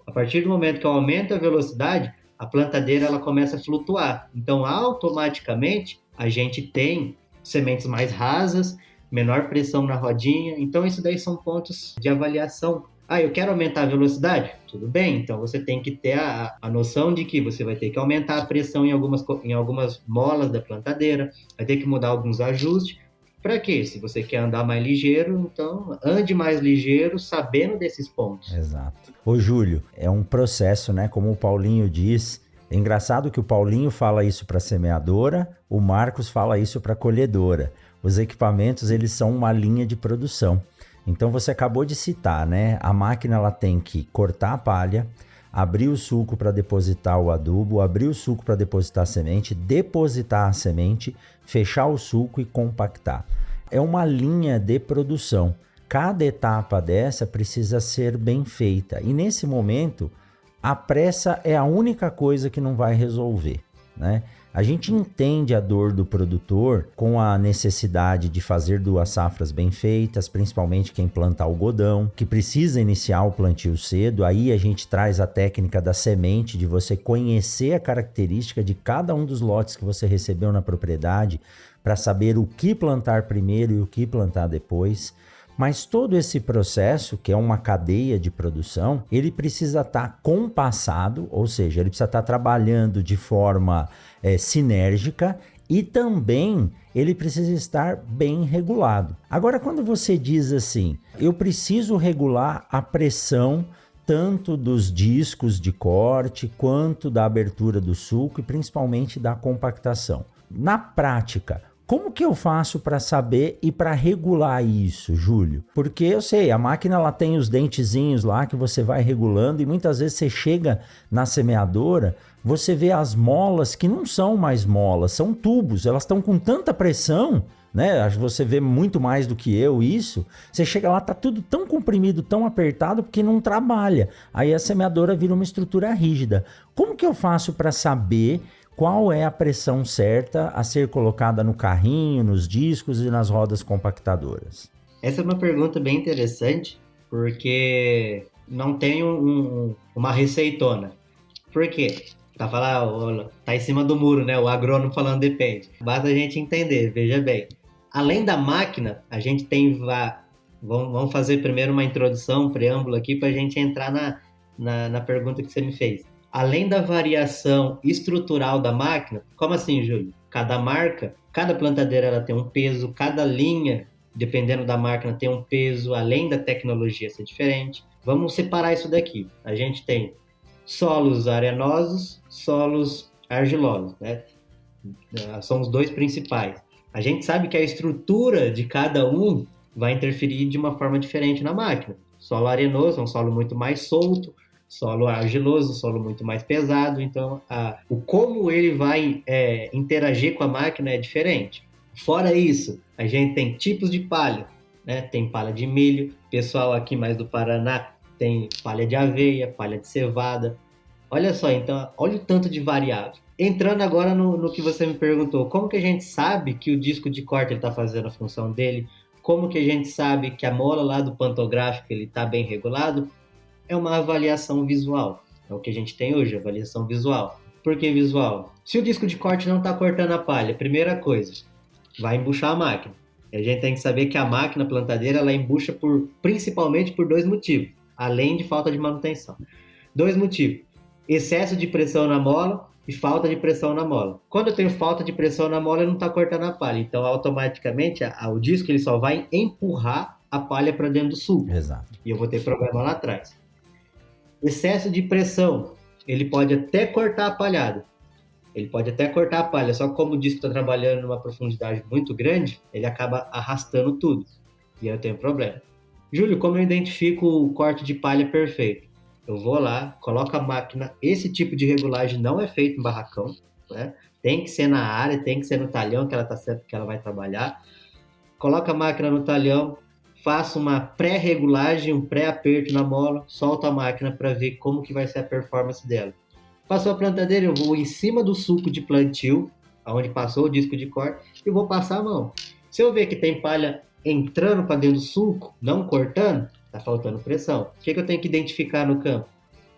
A partir do momento que eu aumento a velocidade, a plantadeira ela começa a flutuar. Então, automaticamente, a gente tem sementes mais rasas, menor pressão na rodinha. Então, isso daí são pontos de avaliação. Eu quero aumentar a velocidade? Tudo bem, então você tem que ter a noção de que você vai ter que aumentar a pressão em algumas molas da plantadeira, vai ter que mudar alguns ajustes. Para quê? Se você quer andar mais ligeiro, então ande mais ligeiro sabendo desses pontos. Exato. Ô, Júlio, é um processo, né? Como o Paulinho diz. É engraçado que o Paulinho fala isso para a semeadora, o Marcos fala isso para a colhedora. Os equipamentos, eles são uma linha de produção. Então, você acabou de citar, né? A máquina ela tem que cortar a palha, abrir o sulco para depositar o adubo, abrir o sulco para depositar a semente, depositar a semente, fechar o sulco e compactar. É uma linha de produção. Cada etapa dessa precisa ser bem feita. E nesse momento, a pressa é a única coisa que não vai resolver, né? A gente entende a dor do produtor com a necessidade de fazer 2 safras bem feitas, principalmente quem planta algodão, que precisa iniciar o plantio cedo. Aí a gente traz a técnica da semente, de você conhecer a característica de cada um dos lotes que você recebeu na propriedade, para saber o que plantar primeiro e o que plantar depois. Mas todo esse processo, que é uma cadeia de produção, ele precisa estar compassado, ou seja, ele precisa estar trabalhando de forma sinérgica e também ele precisa estar bem regulado. Agora, quando você diz assim, eu preciso regular a pressão tanto dos discos de corte quanto da abertura do sulco e principalmente da compactação. Na prática, como que eu faço para saber e para regular isso, Júlio? Porque eu sei, a máquina ela tem os dentezinhos lá que você vai regulando e muitas vezes você chega na semeadora, você vê as molas que não são mais molas, são tubos, elas estão com tanta pressão, né? Você vê muito mais do que eu isso. Você chega lá, tá tudo tão comprimido, tão apertado, porque não trabalha. Aí a semeadora vira uma estrutura rígida. Como que eu faço para saber qual é a pressão certa a ser colocada no carrinho, nos discos e nas rodas compactadoras? Essa é uma pergunta bem interessante, porque não tem uma receitona. Por quê? Tá em cima do muro, né? O agrônomo falando depende. Basta a gente entender, veja bem. Além da máquina, a gente tem... Vamos fazer primeiro uma introdução, um preâmbulo aqui, para a gente entrar na pergunta que você me fez. Além da variação estrutural da máquina, como assim, Júlio? Cada marca, cada plantadeira ela tem um peso, cada linha, dependendo da máquina, tem um peso, além da tecnologia ser diferente. Vamos separar isso daqui. A gente tem solos arenosos, solos argilosos, né? São os dois principais. A gente sabe que a estrutura de cada um vai interferir de uma forma diferente na máquina. Solo arenoso é um solo muito mais solto, solo argiloso, solo muito mais pesado, então o como ele vai interagir com a máquina é diferente. Fora isso, a gente tem tipos de palha, né? Tem palha de milho, pessoal aqui mais do Paraná tem palha de aveia, palha de cevada. Olha só, então, olha o tanto de variável. Entrando agora no que você me perguntou, como que a gente sabe que o disco de corte está fazendo a função dele? Como que a gente sabe que a mola lá do pantográfico ele está bem regulado? É uma avaliação visual. É o que a gente tem hoje, avaliação visual. Por que visual? Se o disco de corte não está cortando a palha, primeira coisa, vai embuchar a máquina. E a gente tem que saber que a máquina plantadeira ela embucha principalmente por dois motivos, além de falta de manutenção. Dois motivos: excesso de pressão na mola e falta de pressão na mola. Quando eu tenho falta de pressão na mola, ele não está cortando a palha. Então, automaticamente, o disco ele só vai empurrar a palha para dentro do sulco. Exato. E eu vou ter problema lá atrás. Excesso de pressão, ele pode até cortar a palhada. Ele pode até cortar a palha, só que como o disco está trabalhando numa profundidade muito grande, ele acaba arrastando tudo. E aí eu tenho problema. Júlio, como eu identifico o corte de palha perfeito? Eu vou lá, coloco a máquina, esse tipo de regulagem não é feito em barracão, né? Tem que ser na área, tem que ser no talhão que ela vai trabalhar. Coloco a máquina no talhão, faço uma pré-regulagem, um pré-aperto na mola, solto a máquina para ver como que vai ser a performance dela. Passou a plantadeira, eu vou em cima do sulco de plantio, onde passou o disco de corte, e vou passar a mão. Se eu ver que tem palha entrando para dentro do sulco, não cortando, tá faltando pressão. O que eu tenho que identificar no campo?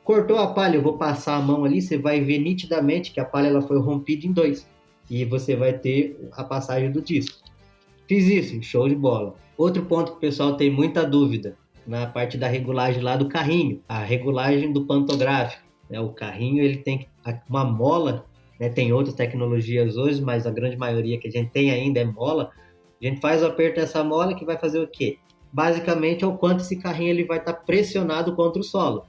Cortou a palha, eu vou passar a mão ali, você vai ver nitidamente que a palha ela foi rompida em dois. E você vai ter a passagem do disco. Fiz isso, show de bola. Outro ponto que o pessoal tem muita dúvida, na parte da regulagem lá do carrinho, a regulagem do pantográfico. Né? O carrinho ele tem uma mola, né? Tem outras tecnologias hoje, mas a grande maioria que a gente tem ainda é mola. A gente faz o aperto dessa mola que vai fazer o quê? Basicamente é o quanto esse carrinho ele vai estar pressionado contra o solo,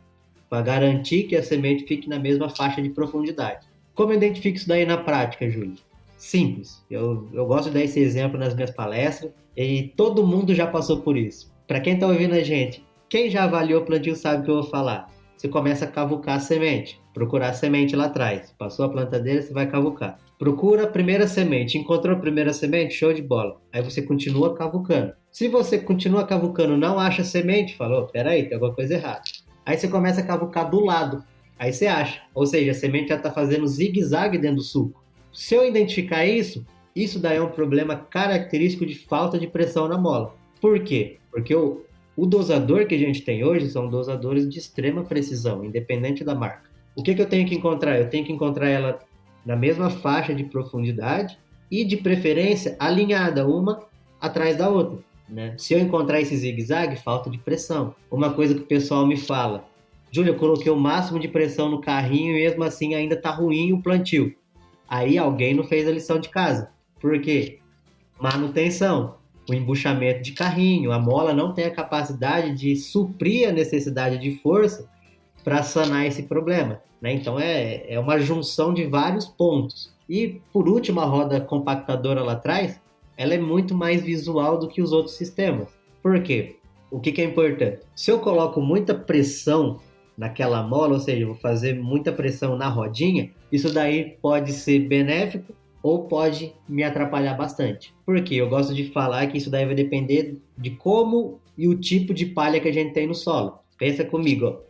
para garantir que a semente fique na mesma faixa de profundidade. Como eu identifico isso daí na prática, Júlio? Simples. Eu gosto de dar esse exemplo nas minhas palestras e todo mundo já passou por isso. Para quem está ouvindo a gente, quem já avaliou o plantio sabe o que eu vou falar. Você começa a cavucar a semente, procurar a semente lá atrás. Passou a plantadeira, você vai cavucar. Procura a primeira semente. Encontrou a primeira semente? Show de bola. Aí você continua cavucando. Se você continua cavucando, não acha semente, falou, peraí, tem alguma coisa errada. Aí você começa a cavucar do lado. Aí você acha. Ou seja, a semente já está fazendo zigue-zague dentro do sulco. Se eu identificar isso daí é um problema característico de falta de pressão na mola. Por quê? Porque o dosador que a gente tem hoje são dosadores de extrema precisão, independente da marca. O que eu tenho que encontrar? Eu tenho que encontrar ela na mesma faixa de profundidade e, de preferência, alinhada uma atrás da outra. Né? Se eu encontrar esse zigue-zague, falta de pressão. Uma coisa que o pessoal me fala, Júlio, eu coloquei o máximo de pressão no carrinho e mesmo assim ainda está ruim o plantio. Aí alguém não fez a lição de casa. Por quê? Manutenção, o embuchamento de carrinho, a mola não tem a capacidade de suprir a necessidade de força para sanar esse problema. Né? Então é uma junção de vários pontos. E por último, a roda compactadora lá atrás, ela é muito mais visual do que os outros sistemas. Por quê? O que é importante? Se eu coloco muita pressão naquela mola, ou seja, eu vou fazer muita pressão na rodinha, isso daí pode ser benéfico ou pode me atrapalhar bastante. Por quê? Eu gosto de falar que isso daí vai depender de como e o tipo de palha que a gente tem no solo. Pensa comigo, ó.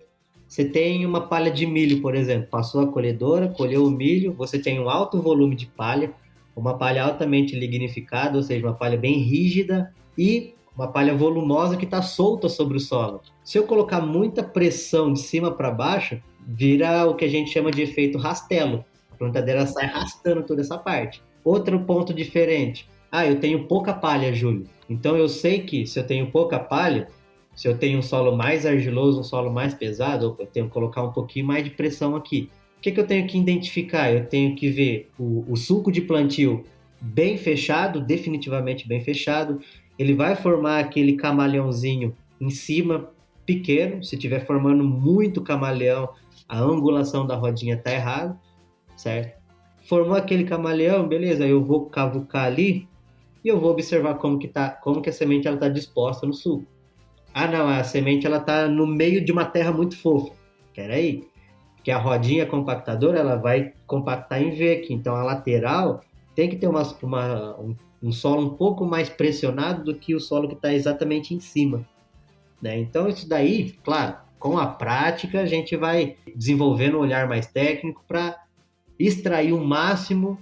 Você tem uma palha de milho, por exemplo, passou a colhedora, colheu o milho, você tem um alto volume de palha, uma palha altamente lignificada, ou seja, uma palha bem rígida e uma palha volumosa que está solta sobre o solo. Se eu colocar muita pressão de cima para baixo, vira o que a gente chama de efeito rastelo. A plantadeira sai arrastando toda essa parte. Outro ponto diferente. Eu tenho pouca palha, Júlio. Então eu sei que se eu tenho pouca palha, se eu tenho um solo mais argiloso, um solo mais pesado, eu tenho que colocar um pouquinho mais de pressão aqui. O que eu tenho que identificar? Eu tenho que ver o sulco de plantio bem fechado, definitivamente bem fechado. Ele vai formar aquele camaleãozinho em cima, pequeno. Se estiver formando muito camaleão, a angulação da rodinha está errada, certo? Formou aquele camaleão, beleza, eu vou cavucar ali e eu vou observar como que a semente está disposta no sulco. Não, a semente está no meio de uma terra muito fofa. Peraí, porque a rodinha compactadora ela vai compactar em V aqui, então a lateral tem que ter um solo um pouco mais pressionado do que o solo que está exatamente em cima, né? Então isso daí, claro, com a prática a gente vai desenvolvendo um olhar mais técnico para extrair o máximo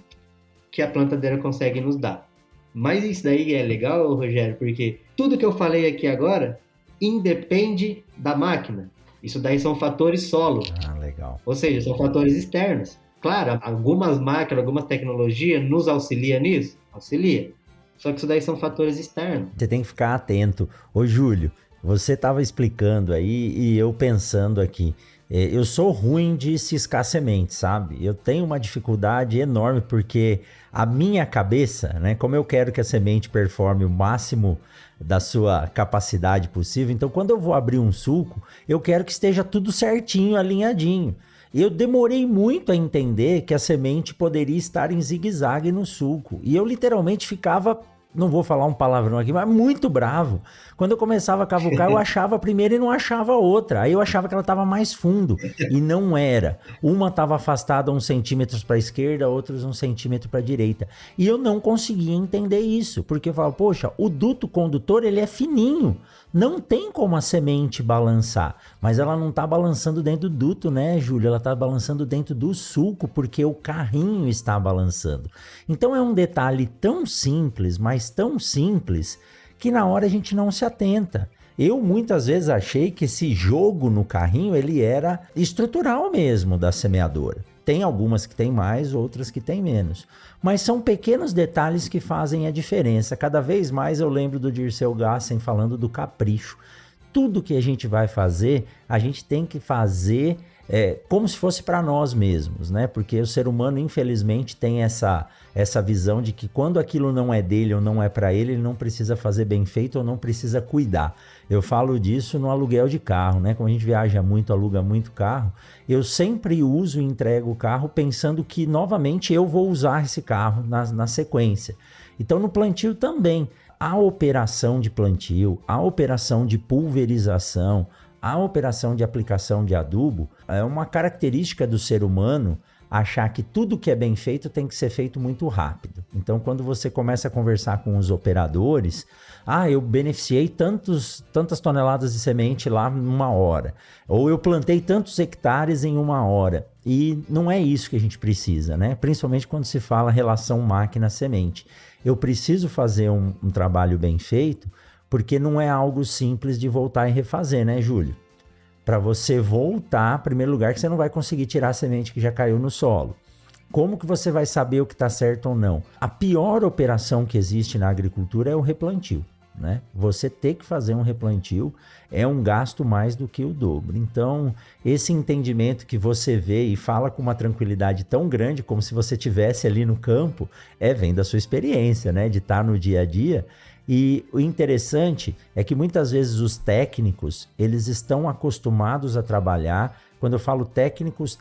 que a plantadeira consegue nos dar. Mas isso daí é legal, Rogério, porque tudo que eu falei aqui agora independe da máquina. Isso daí são fatores solo. Legal. Ou seja, são fatores externos. Claro, algumas máquinas, algumas tecnologias nos auxiliam nisso? Auxilia. Só que isso daí são fatores externos. Você tem que ficar atento. Ô, Júlio, você estava explicando aí e eu pensando aqui. Eu sou ruim de ciscar semente, sabe? Eu tenho uma dificuldade enorme porque a minha cabeça, né? Como eu quero que a semente performe o máximo da sua capacidade possível, então quando eu vou abrir um sulco, eu quero que esteja tudo certinho, alinhadinho. Eu demorei muito a entender que a semente poderia estar em zigue-zague no sulco. E eu literalmente ficava, não vou falar um palavrão aqui, mas muito bravo. Quando eu começava a cavucar, eu achava a primeira e não achava a outra. Aí eu achava que ela estava mais fundo. E não era. Uma estava afastada uns centímetros para a esquerda, outros uns centímetros para a direita. E eu não conseguia entender isso. Porque eu falava, poxa, o duto condutor ele é fininho. Não tem como a semente balançar. Mas ela não está balançando dentro do duto, né, Júlio? Ela está balançando dentro do sulco, porque o carrinho está balançando. Então é um detalhe tão simples, mas tão simples, que na hora a gente não se atenta. Eu muitas vezes achei que esse jogo no carrinho ele era estrutural mesmo da semeadora. Tem algumas que tem mais, outras que tem menos. Mas são pequenos detalhes que fazem a diferença. Cada vez mais eu lembro do Dirceu Gassen falando do capricho. Tudo que a gente vai fazer, a gente tem que fazer como se fosse para nós mesmos, né? Porque o ser humano, infelizmente, tem essa visão de que quando aquilo não é dele ou não é para ele, ele não precisa fazer bem feito ou não precisa cuidar. Eu falo disso no aluguel de carro, né? Como a gente viaja muito, aluga muito carro, eu sempre uso e entrego o carro pensando que, novamente, eu vou usar esse carro na sequência. Então, no plantio também, a operação de plantio, a operação de pulverização, a operação de aplicação de adubo é uma característica do ser humano achar que tudo que é bem feito tem que ser feito muito rápido. Então, quando você começa a conversar com os operadores, eu beneficiei tantas toneladas de semente lá em 1 hora, ou eu plantei tantos hectares em 1 hora. E não é isso que a gente precisa, né? Principalmente quando se fala relação máquina-semente. Eu preciso fazer um trabalho bem feito, porque não é algo simples de voltar e refazer, né, Júlio? Para você voltar, em primeiro lugar, que você não vai conseguir tirar a semente que já caiu no solo. Como que você vai saber o que está certo ou não? A pior operação que existe na agricultura é o replantio, né? Você ter que fazer um replantio é um gasto mais do que o dobro. Então, esse entendimento que você vê e fala com uma tranquilidade tão grande, como se você estivesse ali no campo, vem da sua experiência, né? De estar no dia a dia. E o interessante é que muitas vezes os técnicos, eles estão acostumados a trabalhar, quando eu falo técnicos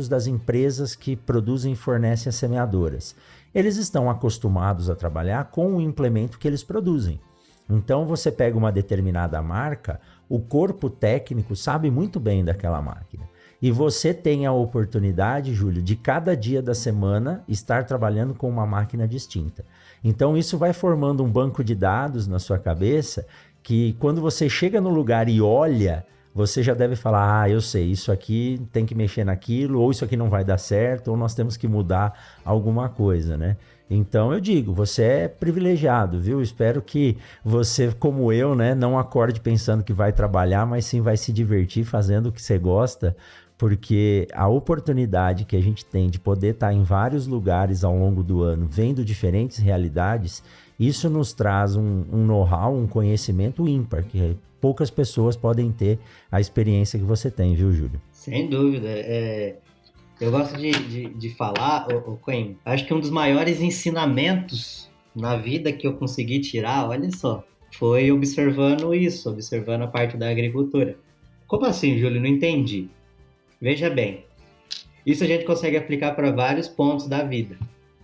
das empresas que produzem e fornecem as semeadoras. Eles estão acostumados a trabalhar com o implemento que eles produzem. Então você pega uma determinada marca, o corpo técnico sabe muito bem daquela máquina. E você tem a oportunidade, Júlio, de cada dia da semana estar trabalhando com uma máquina distinta. Então isso vai formando um banco de dados na sua cabeça que quando você chega no lugar e olha você já deve falar, eu sei, isso aqui tem que mexer naquilo, ou isso aqui não vai dar certo, ou nós temos que mudar alguma coisa, né? Então eu digo, você é privilegiado, viu? Espero que você, como eu, né, não acorde pensando que vai trabalhar, mas sim vai se divertir fazendo o que você gosta, porque a oportunidade que a gente tem de poder estar em vários lugares ao longo do ano, vendo diferentes realidades, isso nos traz um know-how, um conhecimento ímpar, que poucas pessoas podem ter a experiência que você tem, viu, Júlio? Sem dúvida. Eu gosto de falar, Coen, acho que um dos maiores ensinamentos na vida que eu consegui tirar, olha só, foi observando isso, observando a parte da agricultura. Como assim, Júlio? Não entendi. Veja bem, isso a gente consegue aplicar para vários pontos da vida.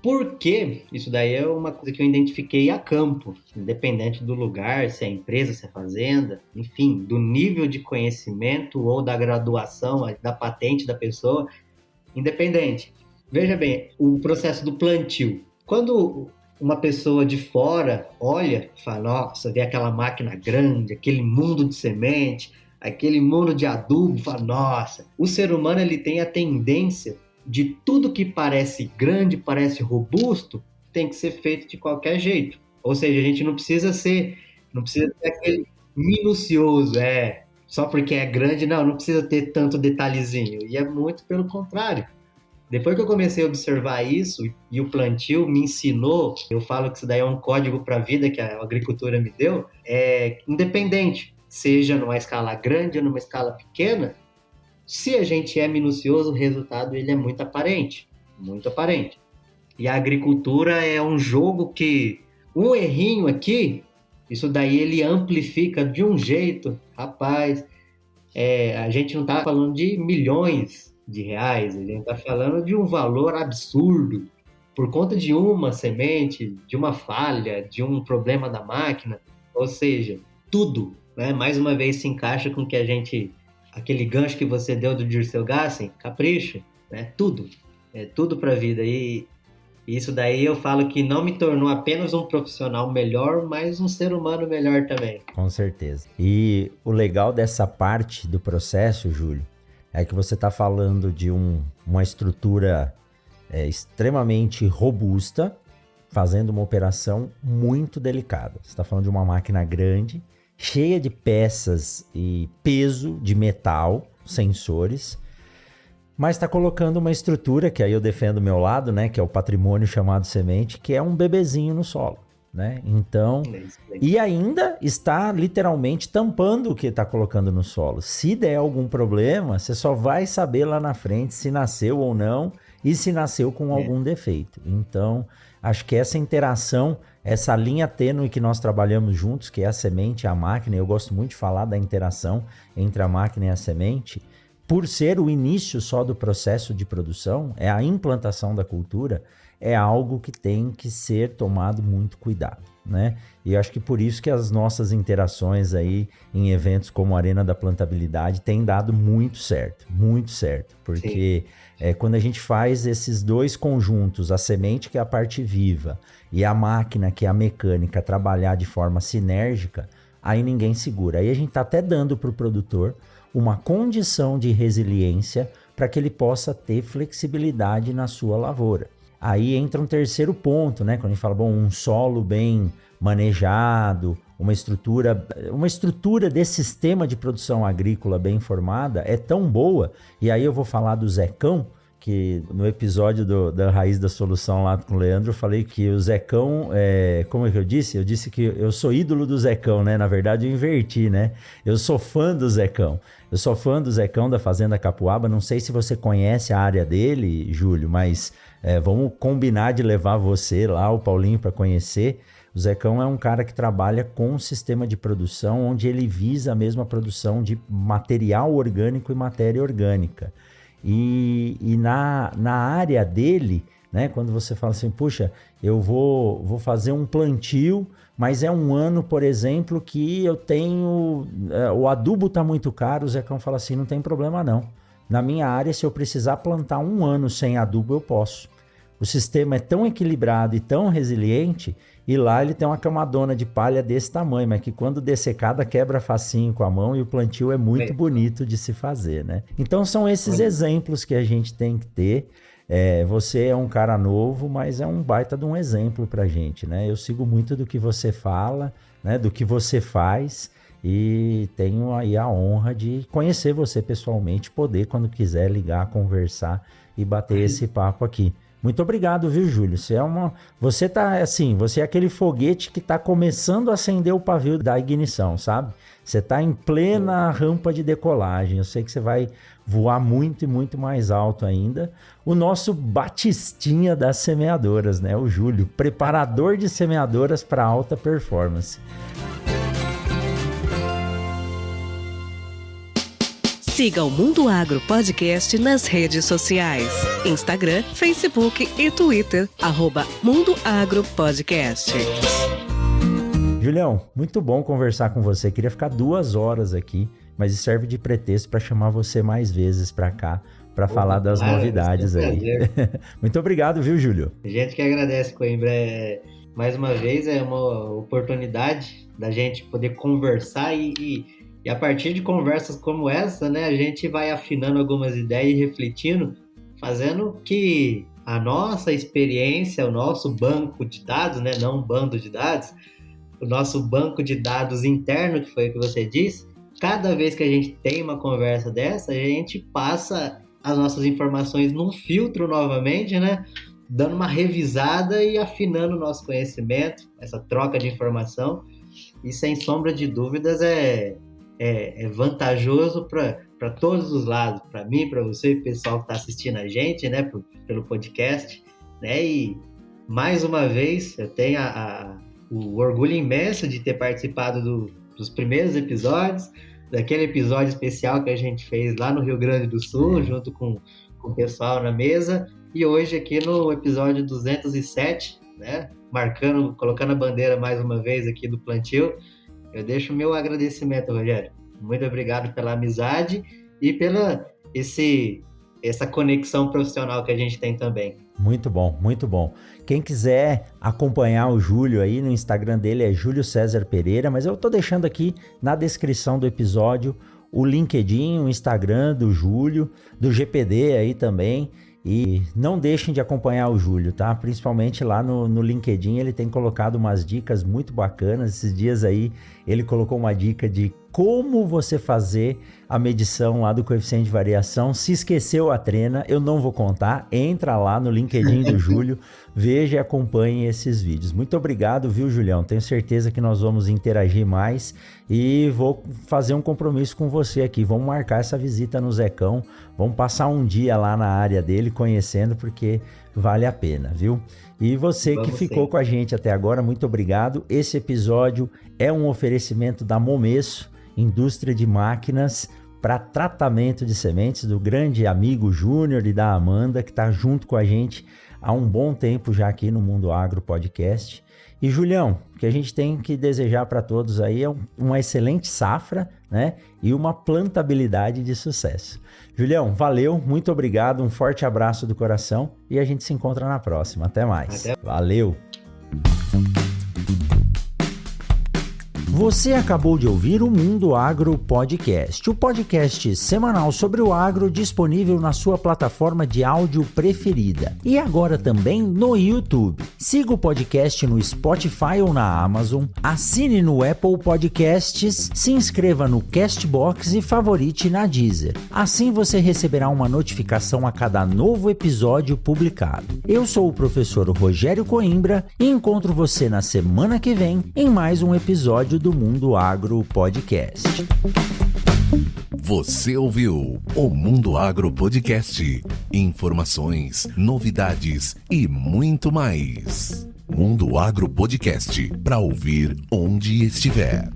Por quê? Isso daí é uma coisa que eu identifiquei a campo, independente do lugar, se é empresa, se é fazenda, enfim, do nível de conhecimento ou da graduação, da patente da pessoa, independente. Veja bem, o processo do plantio. Quando uma pessoa de fora olha e fala, nossa, vê aquela máquina grande, aquele mundo de semente, aquele mundo de adubo, fala, nossa, o ser humano ele tem a tendência de tudo que parece grande, parece robusto, tem que ser feito de qualquer jeito. Ou seja, a gente não precisa ser aquele minucioso, só porque é grande, não precisa ter tanto detalhezinho. E é muito pelo contrário. Depois que eu comecei a observar isso e o plantio me ensinou, eu falo que isso daí é um código para a vida que a agricultura me deu, independente, seja numa escala grande ou numa escala pequena, se a gente é minucioso, o resultado ele é muito aparente, muito aparente. E a agricultura é um jogo que um errinho aqui, isso daí ele amplifica de um jeito, rapaz, a gente não está falando de milhões de reais, a gente está falando de um valor absurdo, por conta de uma semente, de uma falha, de um problema da máquina, ou seja, tudo, né, mais uma vez se encaixa com que a gente, aquele gancho que você deu do Dirceu Gassen, capricho, né, tudo, é tudo para a vida, e isso daí eu falo que não me tornou apenas um profissional melhor, mas um ser humano melhor também. Com certeza. E o legal dessa parte do processo, Júlio, é que você está falando de uma estrutura extremamente robusta, fazendo uma operação muito delicada. Você está falando de uma máquina grande, cheia de peças e peso de metal, sensores, mas está colocando uma estrutura, que aí eu defendo o meu lado, né, que é o patrimônio chamado semente, que é um bebezinho no solo, né? Então, e ainda está literalmente tampando o que está colocando no solo. Se der algum problema, você só vai saber lá na frente se nasceu ou não e se nasceu com algum defeito. Então, acho que essa interação, essa linha tênue que nós trabalhamos juntos, que é a semente e a máquina, eu gosto muito de falar da interação entre a máquina e a semente, por ser o início só do processo de produção, a implantação da cultura, é algo que tem que ser tomado muito cuidado, né? E eu acho que por isso que as nossas interações aí em eventos como a Arena da Plantabilidade têm dado muito certo, porque quando a gente faz esses dois conjuntos, a semente, que é a parte viva, e a máquina, que é a mecânica, trabalhar de forma sinérgica, aí ninguém segura. Aí a gente tá até dando para o produtor uma condição de resiliência para que ele possa ter flexibilidade na sua lavoura. Aí entra um terceiro ponto, né? Quando a gente fala, um solo bem manejado, uma estrutura desse sistema de produção agrícola bem formada é tão boa, e aí eu vou falar do Zecão, que no episódio da Raiz da Solução lá com o Leandro, eu falei que o Zecão, como é que eu disse? Eu disse que eu sou ídolo do Zecão, né? Na verdade eu inverti, né? Eu sou fã do Zecão. Eu sou fã do Zecão da Fazenda Capuaba, não sei se você conhece a área dele, Júlio, mas vamos combinar de levar você lá, o Paulinho, para conhecer. O Zecão é um cara que trabalha com um sistema de produção onde ele visa a mesma produção de material orgânico e matéria orgânica. E na área dele, né, quando você fala assim, puxa, eu vou fazer um plantio, mas é um ano, por exemplo, que eu tenho... o adubo está muito caro, o Zecão fala assim, não tem problema não. Na minha área, se eu precisar plantar um ano sem adubo, eu posso. o sistema é tão equilibrado e tão resiliente, e lá ele tem uma camadona de palha desse tamanho, mas que quando dessecada quebra facinho com a mão e o plantio é muito bonito de se fazer, né? Então são esses exemplos que a gente tem que ter. Você é um cara novo, mas é um baita de um exemplo pra gente, né? Eu sigo muito do que você fala, né? Do que você faz, e tenho aí a honra de conhecer você pessoalmente, poder, quando quiser, ligar, conversar e bater esse papo aqui. Muito obrigado, viu, Júlio? Você tá assim, você é aquele foguete que tá começando a acender o pavio da ignição, sabe? Você tá em plena rampa de decolagem. Eu sei que você vai voar muito e muito mais alto ainda. O nosso batistinha das semeadoras, né? O Júlio, preparador de semeadoras para alta performance. Siga o Mundo Agro Podcast nas redes sociais: Instagram, Facebook e Twitter, @Mundo Agro Podcast. Julião, muito bom conversar com você. Queria ficar 2 horas aqui, mas isso serve de pretexto para chamar você mais vezes para cá, para falar das novidades aí. Muito obrigado, viu, Júlio? A gente que agradece, Coimbra. Mais uma vez, é uma oportunidade da gente poder conversar e a partir de conversas como essa, né, a gente vai afinando algumas ideias e refletindo, fazendo que a nossa experiência, o nosso banco de dados, né, não um bando de dados, o nosso banco de dados interno, que foi o que você disse, cada vez que a gente tem uma conversa dessa, a gente passa as nossas informações num filtro novamente, né, dando uma revisada e afinando o nosso conhecimento, essa troca de informação, e sem sombra de dúvidas é vantajoso para todos os lados, para mim, para você, o pessoal que está assistindo a gente, né, pelo podcast, né, e mais uma vez eu tenho o orgulho imenso de ter participado dos primeiros episódios, daquele episódio especial que a gente fez lá no Rio Grande do Sul, junto com o pessoal na mesa, e hoje aqui no episódio 207, né, colocando a bandeira mais uma vez aqui do plantio. Eu deixo o meu agradecimento, Rogério. Muito obrigado pela amizade e pela essa conexão profissional que a gente tem também. Muito bom, muito bom. Quem quiser acompanhar o Júlio aí no Instagram dele é Júlio César Pereira, mas eu tô deixando aqui na descrição do episódio o LinkedIn, o Instagram do Júlio, do GPD aí também. E não deixem de acompanhar o Júlio, tá? Principalmente lá no LinkedIn, ele tem colocado umas dicas muito bacanas. Esses dias aí, ele colocou uma dica de como você fazer a medição lá do coeficiente de variação. Se esqueceu a trena, eu não vou contar. Entra lá no LinkedIn do Júlio, veja e acompanhe esses vídeos. Muito obrigado, viu, Julião? Tenho certeza que nós vamos interagir mais e vou fazer um compromisso com você aqui. Vamos marcar essa visita no Zecão. Vamos passar um dia lá na área dele conhecendo, porque vale a pena, viu? E você que ficou com a gente até agora, muito obrigado. Esse episódio é um oferecimento da Momesso, indústria de máquinas para tratamento de sementes, do grande amigo Júnior e da Amanda, que está junto com a gente há um bom tempo já aqui no Mundo Agro Podcast. E Julião, o que a gente tem que desejar para todos aí é uma excelente safra, né? E uma plantabilidade de sucesso. Julião, valeu, muito obrigado, um forte abraço do coração e a gente se encontra na próxima. Até mais. Valeu! Você acabou de ouvir o Mundo Agro Podcast, o podcast semanal sobre o agro disponível na sua plataforma de áudio preferida e agora também no YouTube. Siga o podcast no Spotify ou na Amazon, assine no Apple Podcasts, se inscreva no Castbox e favorite na Deezer. Assim você receberá uma notificação a cada novo episódio publicado. Eu sou o professor Rogério Coimbra e encontro você na semana que vem em mais um episódio do Mundo Agro Podcast. Você ouviu o Mundo Agro Podcast. Informações, novidades e muito mais. Mundo Agro Podcast, para ouvir onde estiver.